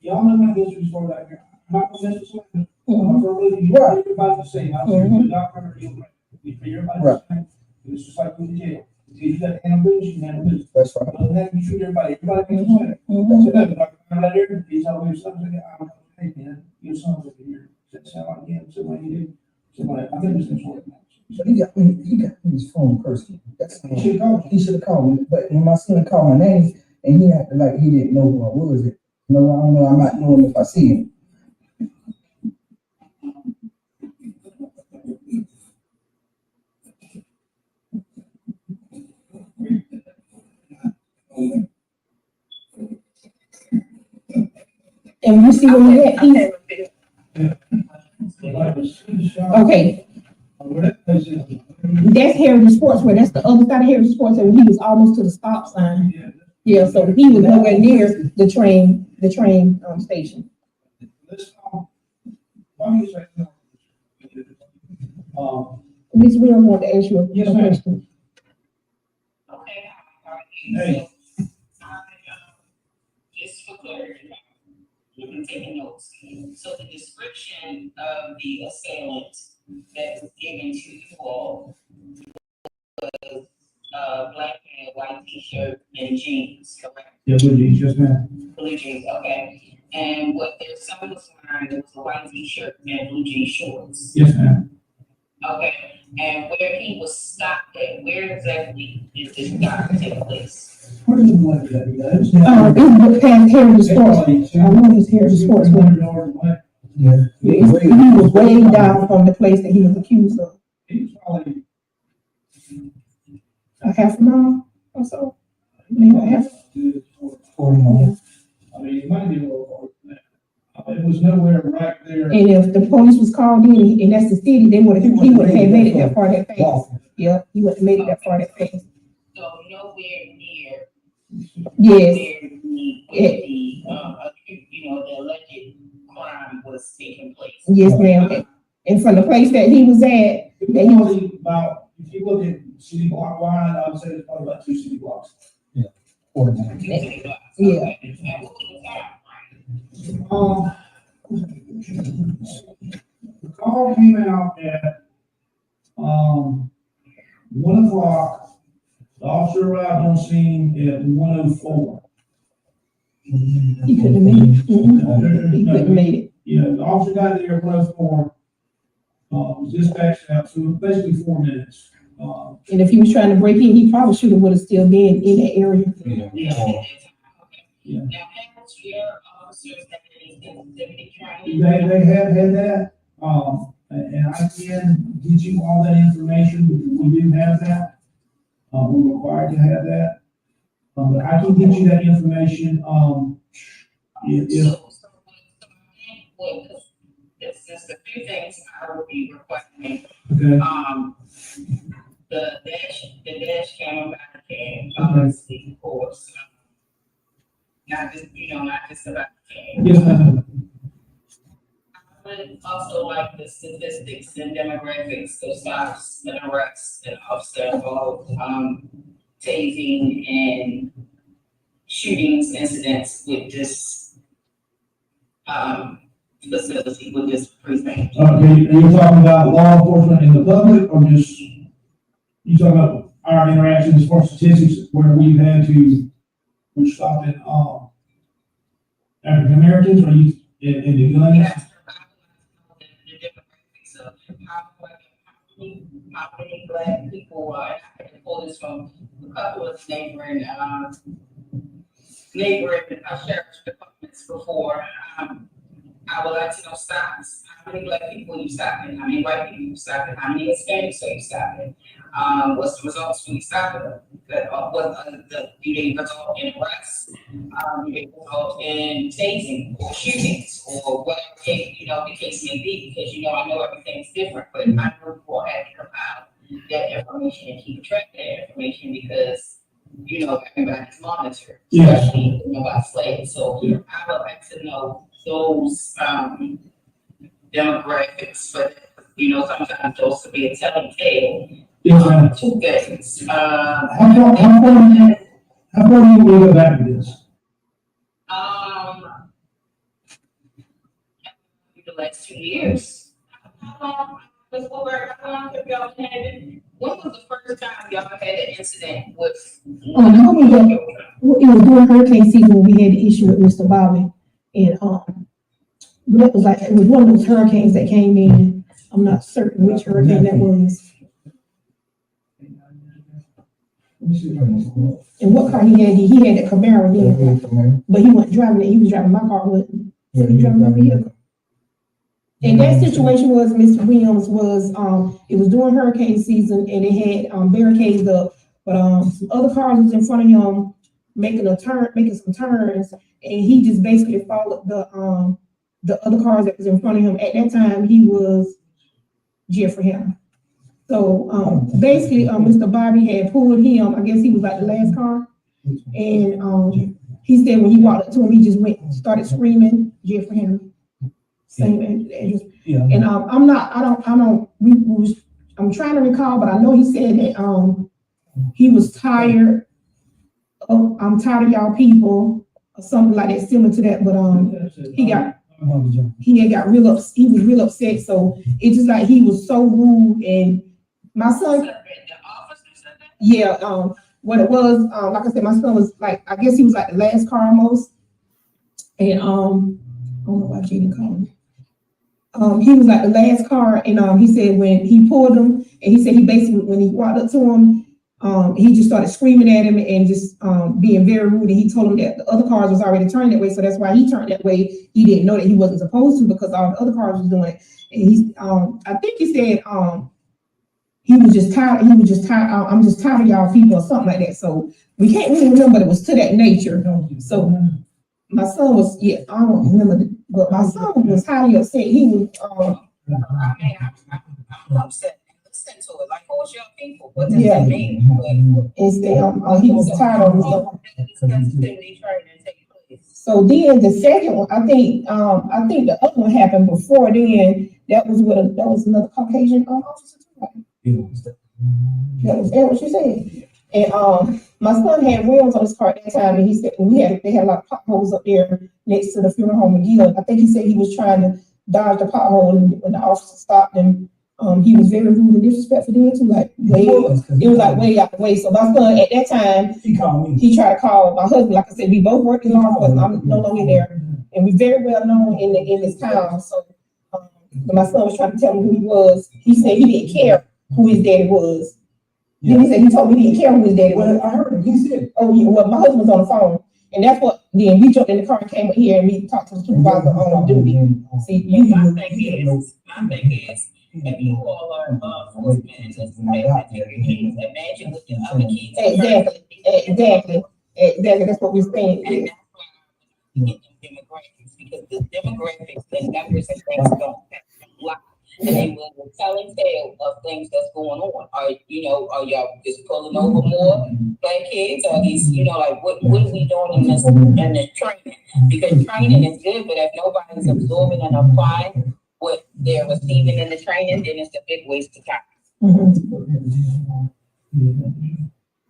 y'all know my history as far as that. I'm not gonna necessarily. Right. Everybody the same. I'm saying the doctor, everybody the same. It's just like with the jail. If you got to handle business, you handle business. That's right. Other than that, you treat everybody be the same. That's it. Like, I'm right there. He's always something. I'm hey man, your son's over here. Does that sound like him? Somebody you do. Somebody. I think this is what. So he got his phone personally. That's he should have called me. But when my son called my name and he acted like he didn't know who I was, I don't know. I might know him if I see him. And you see when he okay. That's Heritage Sportswear. That's the other side of Heritage Sportswear when he was almost to the stop sign. Yeah, so he was nowhere near the train station. Ms. Williams want to ask you a question. Okay. Hey. Just for clarity, I'm taking notes. So the description of the assailant that was given to you all was black pants, white t-shirt, and jeans, correct? Yeah, blue jeans, yes, ma'am. Blue jeans, okay. And what there's someone was wearing, it was a white t-shirt and blue jean shorts. Yes, ma'am. Okay. And where he was stopped at, where exactly did this stop take place? Where is the money that he does? It past Heritage Sports. I know it's Heritage Sports. Yeah. He was way down from the place that he was accused of. He was probably A half a mile or so. Maybe a half. 40 miles. I mean, it might be a little more than that. It was nowhere right there. And if the police was called in, and that's the city, he would have made it that far that fast. Yeah, he would have made it that far that fast. So nowhere near. Yes. Where the alleged crime was taking place. Yes, ma'am. And from the place that he was at, that he was about, if you look at city block wide, I would say it's probably about 2 city blocks. Yeah. 40 miles. Yeah. The call came out at 1 o'clock. The officer arrived on scene at 1:04. He couldn't have made it. He couldn't have made it. Yeah, the officer got there at 1:04. Was dispatched out, so basically 4 minutes. And if he was trying to break in, he probably should have would have still been in that area. Yeah. Now, has your officers had anything They have had that, and I can get you all that information, we do have that. We're required to have that, but I can get you that information, There's a few things I will be requesting. okay, The dash cam back and obviously, of course, not just about the cam. yes, ma'am. I would also like the statistics and demographics of stops and arrests and offset of tasing and shootings incidents with this facility, with this precinct. Okay, are you talking about law enforcement in the public, or just, you talking about our interactions as far as statistics, where we've had to, we're stopping, African Americans, or you, in the guns? Yes, the demographics of how many black people are, I can pull this from a couple of neighboring sheriff's departments before. I would like to know stops. How many black people you stopping? How many white people you stopping? How many Hispanics are you stopping? What's the results when you stop them? Do they result in arrests? Do they result in tasing or shootings or whatever the case may be? Because I know everything's different, but I know you all have to compile that information and keep track of that information because everybody's monitored, especially by slaves. So I would like to know those demographics, but sometimes those could be a telling tale. Two things. How far do you go back to this? The last 2 years. How long have y'all had it? When was the first time y'all had an incident with? It was during hurricane season when we had the issue with Mr. Bobby, and it was one of those hurricanes that came in. I'm not certain which hurricane that was. And what car he had? He had that Camaro then, but he wasn't driving it. He was driving my car. He was driving my vehicle. And that situation was, Mr. Williams was, it was during hurricane season and it had barricades up, but some other cars was in front of him making some turns, and he just basically followed the other cars that was in front of him. At that time, he was Jeffrey Hammer. So basically, Mr. Bobby had pulled him. I guess he was like the last car, and he said when he walked up to him, he just started screaming Jeffrey Hammer. Same address. Yeah. And I'm trying to recall, but I know he said that he was tired of I'm tired of y'all people or something like that, similar to that. But he had got he was real upset. So it's just like he was so rude. And my son, yeah, what it was, like I said, my son was like, I guess he was like the last car almost. And I don't know why Jaden called me. He was like the last car, and he said when he pulled him, and he said he basically, when he walked up to him, he just started screaming at him and just being very rude. And he told him that the other cars was already turned that way, so that's why he turned that way. He didn't know that he wasn't supposed to because all the other cars was doing it. And I think he said he was just tired. I'm just tired of y'all people or something like that. So we can't really remember, but it was to that nature. So my son was, I don't remember, but my son was highly upset. He was, I'm upset. Listen to it. Like, who's your people? What does that mean? Instead, he was tired of it. So then the second one, I think the other one happened before then. That was another Caucasian officer. That was what you said. And my son had rims on his car at that time, and he said they had a lot of potholes up there next to the funeral home McGill. I think he said he was trying to dodge the pothole, and when the officer stopped him, he was very rude and disrespectful then too. Like it was like way out the way. So my son at that time, he tried to call my husband. Like I said, we both worked in law enforcement. I'm no longer there, and we're very well known in this town. So when my son was trying to tell me who he was, he said he didn't care who his daddy was. Then he said he told me he didn't care who his daddy was. I heard him. He said, "Oh yeah." Well, my husband was on the phone, and that's what. Then we jumped in the car and came up here and we talked to the supervisor on duty. See, my thing is, if you all are enforcement and just imagine with the other kids. Exactly. That's what we're saying. And that's why we get them demographics, because the demographics, the numbers and things don't lie. And they will tell and tale of things that's going on. Are y'all just pulling over more black kids? Are these, like what are we doing in this training? Because training is good, but if nobody's absorbing and applying what they're receiving in the training, then it's a big waste of time.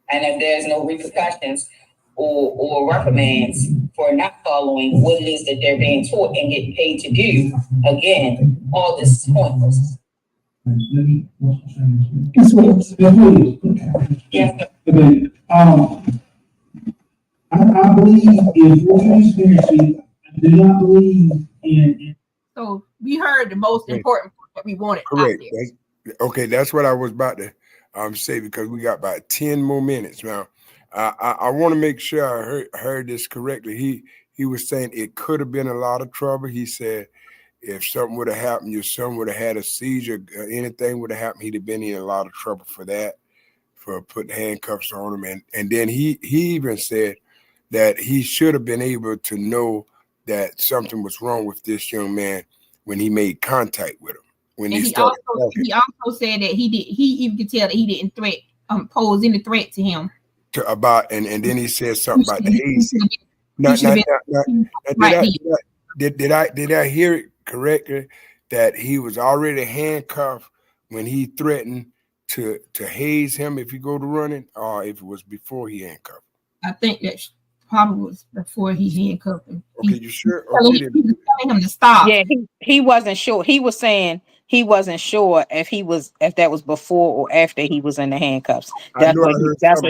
And if there's no repercussions or reprimands for not following what it is that they're being taught and getting paid to do, again, all this is pointless. Yes. I believe in full transparency. I do not believe in. So we heard the most important part that we wanted. Correct. That's what I was about to say, because we got about 10 more minutes now. I want to make sure I heard this correctly. he was saying it could have been a lot of trouble. He said if something would have happened, your son would have had a seizure, anything would have happened, he'd have been in a lot of trouble for that, for putting handcuffs on him. And then he even said that he should have been able to know that something was wrong with this young man when he made contact with him. When and he started talking. He also said that he even could tell that he didn't pose any threat to him. And then he said something about the hazing. Did I hear it correctly that he was already handcuffed when he threatened to haze him if he go to running, or if it was before he handcuffed him? I think that probably was before he handcuffed him. Okay, you sure? He was telling him to stop. Yeah, he wasn't sure. He was saying he wasn't sure if that was before or after he was in the handcuffs. That's what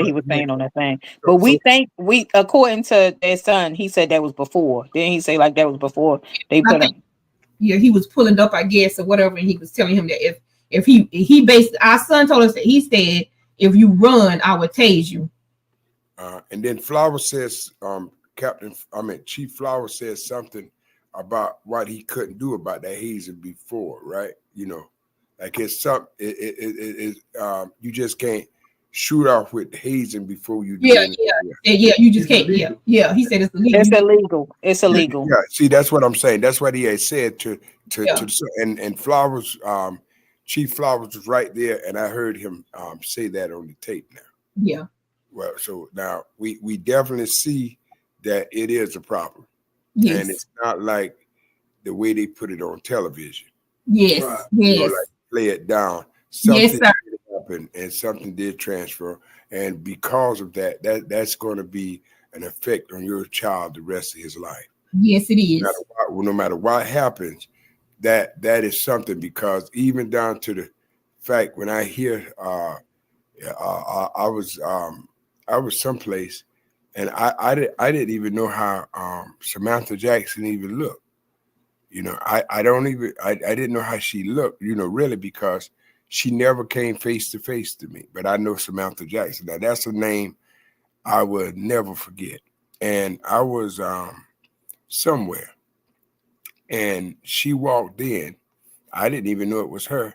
he was saying on that thing. But we think according to their son, he said that was before. Didn't he say like that was before they put him? Yeah, he was pulling up, I guess, or whatever, and he was telling him that if he basically, our son told us that he said, if you run, I would tase you. And then Flower says, Chief Flower says something about what he couldn't do about that hazing before, right? You know, like it's something. You just can't shoot off with hazing before you do Yeah. You just can't. Yeah. He said it's illegal. It's illegal. Yeah. See, that's what I'm saying. That's what he had said to and Flowers. Chief Flowers was right there, and I heard him say that on the tape now. Yeah. Well, so now we definitely see that it is a problem. Yes. And it's not like the way they put it on television. Yes. Right? Yes. Like play it down. Something yes, sir. did happen and something did transfer. And because of that's going to be an effect on your child the rest of his life. Yes, it is. No matter what happens, that is something, because even down to the fact when I hear I was someplace and I didn't even know how Samantha Jackson even looked. You know, I didn't know how she looked, you know, really, because she never came face to face to me. But I know Samantha Jackson. Now that's a name I would never forget. And I was somewhere and she walked in. I didn't even know it was her.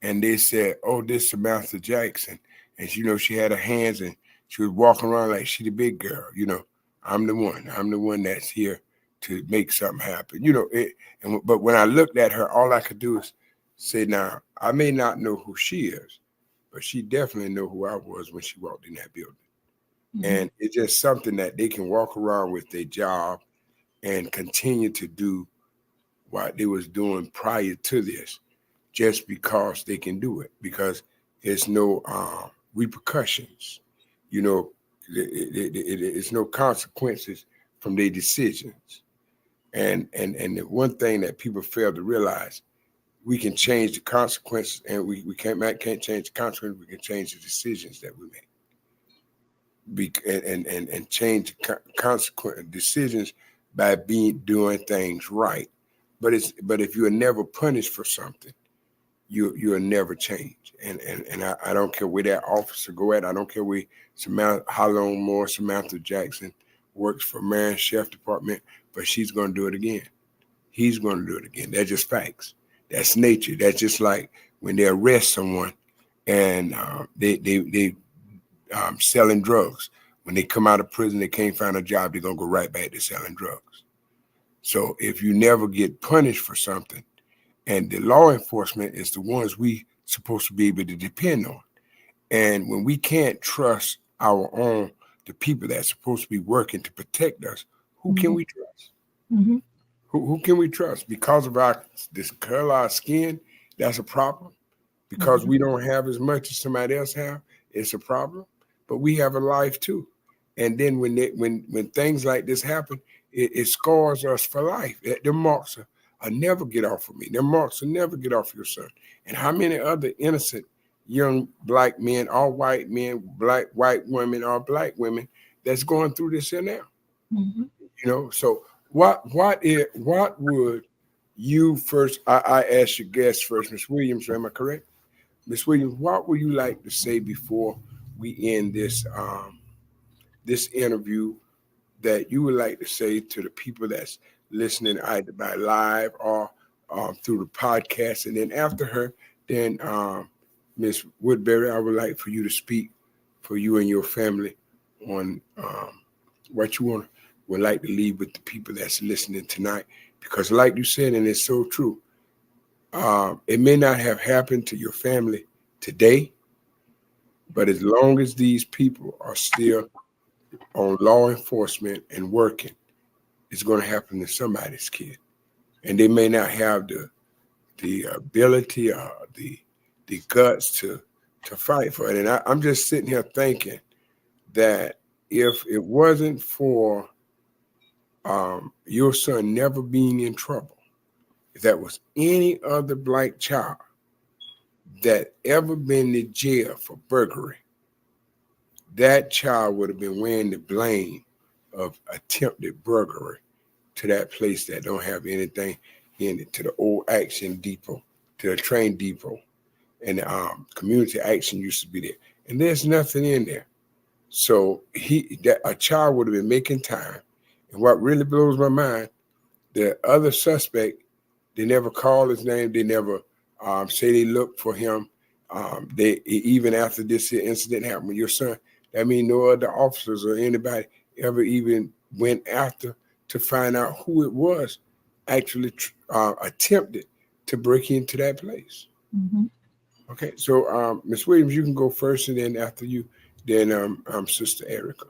And they said, "Oh, this is Samantha Jackson." And you know, she had her hands and she was walking around like she the big girl. You know, I'm the one that's here to make something happen. You know, but when I looked at her, all I could do is say, now, I may not know who she is, but she definitely know who I was when she walked in that building. Mm-hmm. And it's just something that they can walk around with their job and continue to do what they was doing prior to this, just because they can do it, because there's no repercussions, you know, it's no consequences from their decisions. And the one thing that people fail to realize, we can change the consequences, and we can't change the consequences, we can change the decisions that we make. And change consequent decisions by doing things right. But if you are never punished for something, you'll never change. And I don't care where that officer go at. I don't care where how long more Samantha Jackson works for Marion Sheriff Department, but she's going to do it again. He's going to do it again. That's just facts. That's nature. That's just like when they arrest someone and they selling drugs. When they come out of prison, they can't find a job, they're going to go right back to selling drugs. So if you never get punished for something, and the law enforcement is the ones we supposed to be able to depend on. And when we can't trust the people that's supposed to be working to protect us, who can we trust? Mm-hmm. Who can we trust? Because of this color of our skin, that's a problem. Because we don't have as much as somebody else have, it's a problem. But we have a life too. And then when things like this happen, it scars us for life. The marks will never get off of me. Them marks will never get off your son. And how many other innocent young black men, or white men, white women, or black women that's going through this here now? Mm-hmm. You know, so what would you first? I asked your guest first, Ms. Williams. Am I correct, Ms. Williams? What would you like to say before we end this this interview that you would like to say to the people that's listening either by live or through the podcast? And then after her, then Miss Woodbury, I would like for you to speak for you and your family on what you would like to leave with the people that's listening tonight. Because like you said, and it's so true, it may not have happened to your family today, but as long as these people are still on law enforcement and working, it's going to happen to somebody's kid. And they may not have the ability or the guts to fight for it. And I'm just sitting here thinking that if it wasn't for your son never being in trouble, if that was any other black child that ever been to jail for burglary, that child would have been wearing the blame of attempted burglary to that place that don't have anything in it, to the old action depot, to the train depot. And community action used to be there. And there's nothing in there. So a child would have been making time. And what really blows my mind, the other suspect, they never call his name. They never say they looked for him. They even after this incident happened with your son, that means no other officers or anybody ever even went after to find out who it was actually attempted to break into that place. Mm-hmm. Okay, so Ms. Williams, you can go first, and then after you, then Sister Erica.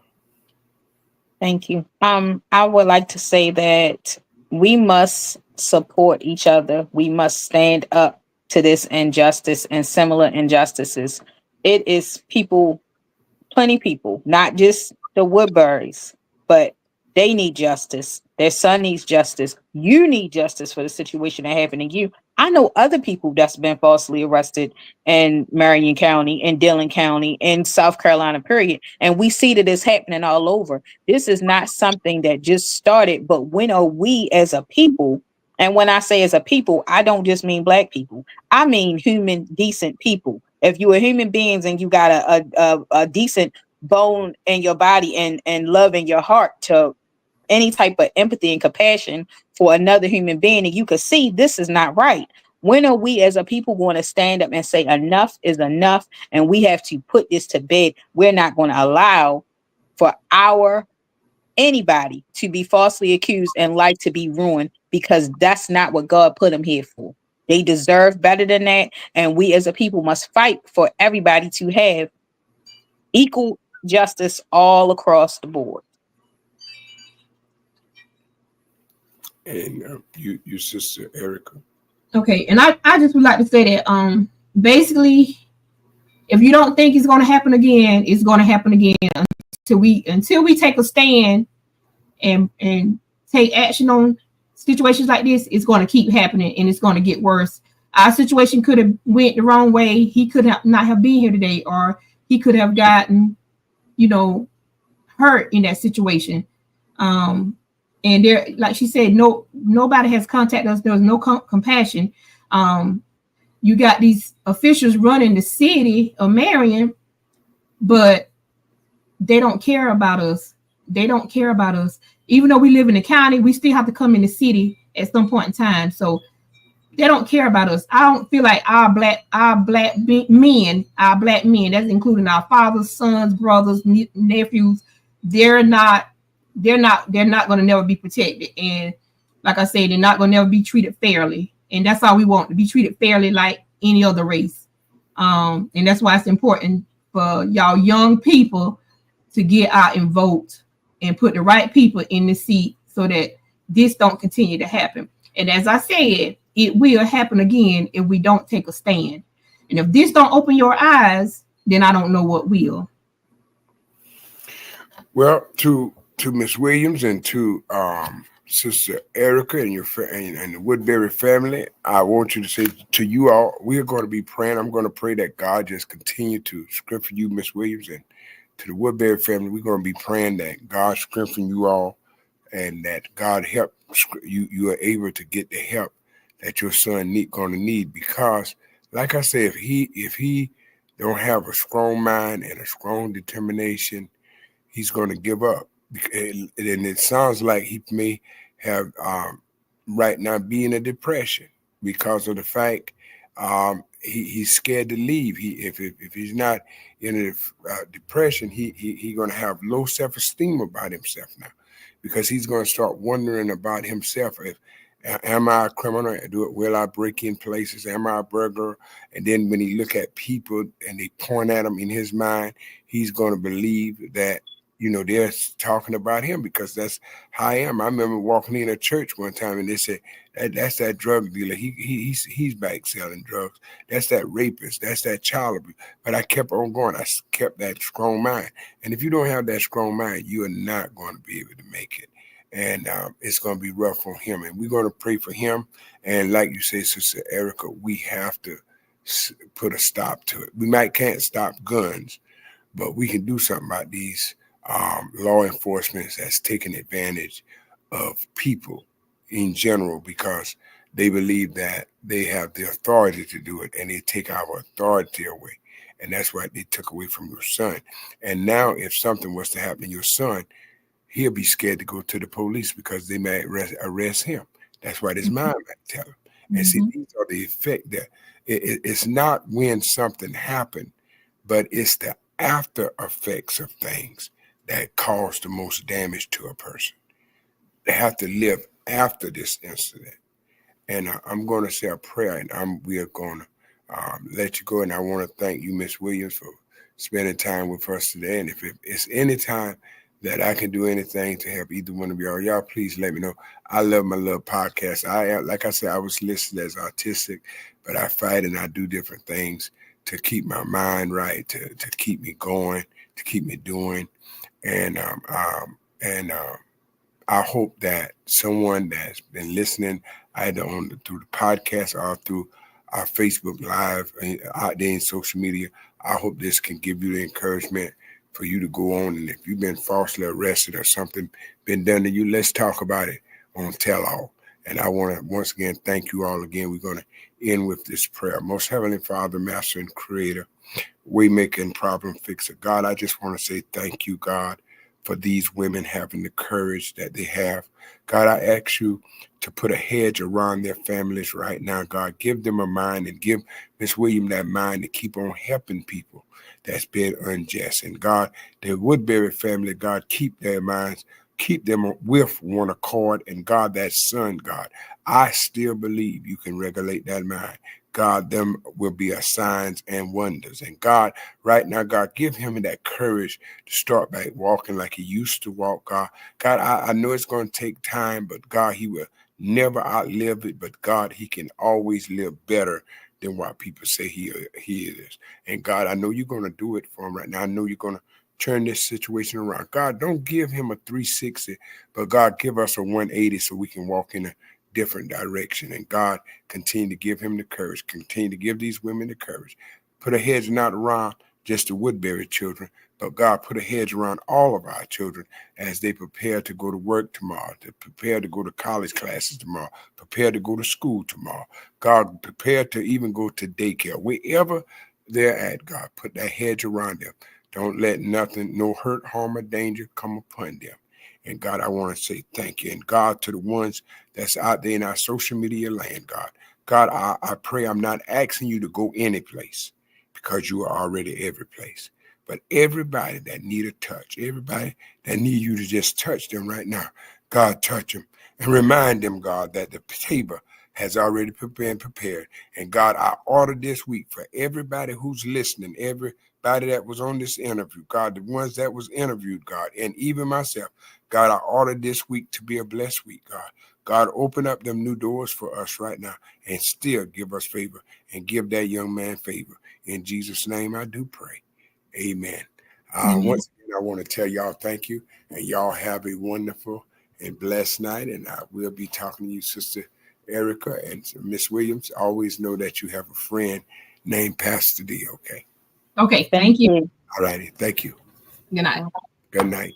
Thank you. I would like to say that we must support each other. We must stand up to this injustice and similar injustices. It is people, plenty people, not just the Woodburys, but they need justice. Their son needs justice. You need justice for the situation that happened to you. I know other people that's been falsely arrested in Marion County, in Dillon County, in South Carolina, period. And we see that it's happening all over. This is not something that just started, but when are we as a people? And when I say as a people, I don't just mean black people. I mean human, decent people. If you are human beings and you got a decent bone in your body and love in your heart to any type of empathy and compassion for another human being, and you could see this is not right. When are we as a people going to stand up and say enough is enough and we have to put this to bed? We're not going to allow for anybody to be falsely accused and life to be ruined, because that's not what God put them here for. They deserve better than that, and we as a people must fight for everybody to have equal justice all across the board. And you Sister Erica. Okay, and I just would like to say that basically, if you don't think it's going to happen again, it's going to happen again until we take a stand and take action on situations like this. It's going to keep happening and it's going to get worse. Our situation could have went the wrong way. He could not have been here today, or he could have gotten, hurt in that situation. And there, like she said, nobody has contacted us. There was no compassion. You got these officials running the city of Marion, but they don't care about us. They don't care about us. Even though we live in the county, we still have to come in the city at some point in time. So they don't care about us. I don't feel like our black men, that's including our fathers, sons, brothers, nephews, they're not going to never be protected. And like I said, they're not going to never be treated fairly. And that's all we want, to be treated fairly like any other race. And that's why it's important for y'all young people to get out and vote and put the right people in the seat so that this don't continue to happen. And as I said, it will happen again if we don't take a stand. And if this don't open your eyes, then I don't know what will. Well, to Miss Williams and to Sister Erica and and the Woodbury family, I want you to say to you all, we are going to be praying. I'm going to pray that God just continue to strengthen you, Miss Williams, and to the Woodbury family. We're going to be praying that God strengthen you all and that God help you are able to get the help that your son going to need. Because, like I said, if he don't have a strong mind and a strong determination, he's going to give up. and it sounds like he may have right now be in a depression because of the fact he's scared to leave. If he's not in a depression, he going to have low self-esteem about himself now, because he's going to start wondering about himself. If am I a criminal? Will I break in places? Am I a burglar? And then when he look at people and they point at him, in his mind, he's going to believe that, you know, they're talking about him, because that's how I am. I remember walking in a church one time and they said, that's that drug dealer. He's back selling drugs. That's that rapist. That's that child abuse. But I kept on going. I kept that strong mind. And if you don't have that strong mind, you are not going to be able to make it. And it's going to be rough for him. And we're going to pray for him. And like you say, Sister Erica, we have to put a stop to it. We can't stop guns, but we can do something about these law enforcement that's taking advantage of people in general, because they believe that they have the authority to do it, and they take our authority away. And that's why they took away from your son. And now if something was to happen to your son, he'll be scared to go to the police because they may arrest him. That's what his mind might tell him. And see, these are the effect that it's not when something happened, but it's the after effects of things that cause the most damage to a person. They have to live after this incident. And I'm going to say a prayer, and we are going to let you go. And I want to thank you, Miss Williams, for spending time with us today. And if it's any time that I can do anything to help either one of y'all please let me know. I love my little podcast. Like I said, I was listed as autistic, but I fight and I do different things to keep my mind right, to keep me going, to keep me doing. And I hope that someone that's been listening, either through the podcast or through our Facebook Live out there in social media, I hope this can give you the encouragement for you to go on. And if you've been falsely arrested or something been done to you, let's talk about it on Tell All. And I want to once again thank you all again. We're going to end with this prayer. Most Heavenly Father, Master and Creator, Waymaker and Problem Fixer, God, I just want to say thank you, God, for these women having the courage that they have. God, I ask you to put a hedge around their families right now, God. Give them a mind, and give Miss Williams that mind to keep on helping people that's been unjust. And God, the Woodbury family, God, keep their minds, keep them with one accord. And God, that son, God, I still believe you can regulate that mind. God, them will be a signs and wonders. And God, right now, God, give him that courage to start back walking like he used to walk, God. God, I know it's going to take time, but God, he will never outlive it. But God, he can always live better than what people say he is. And God, I know you're going to do it for him right now. I know you're going to turn this situation around. God, don't give him a 360, but God, give us a 180 so we can walk in a different direction. And God, continue to give him the courage, continue to give these women the courage. Put a hedge not around just the Woodbury children, but God, put a hedge around all of our children as they prepare to go to work tomorrow, to prepare to go to college classes tomorrow, prepare to go to school tomorrow. God, prepare to even go to daycare. Wherever they're at, God, put that hedge around them. Don't let nothing, no hurt, harm, or danger come upon them. And God, I want to say thank you. And God, to the ones that's out there in our social media land, God. God, I pray I'm not asking you to go any place, because you are already every place. But everybody that need a touch, everybody that need you to just touch them right now, God, touch them. And remind them, God, that the table has already been prepared. And God, I order this week for everybody who's listening, everybody that was on this interview, God, the ones that was interviewed, God, and even myself, God, I order this week to be a blessed week, God. God, open up them new doors for us right now and still give us favor and give that young man favor. In Jesus' name, I do pray. Amen. Once again, I want to tell y'all thank you, and y'all have a wonderful and blessed night. And I will be talking to you, Sister Erica and Miss Williams. Always know that you have a friend named Pastor D, okay? Okay, thank you. All righty. Thank you. Good night. Good night.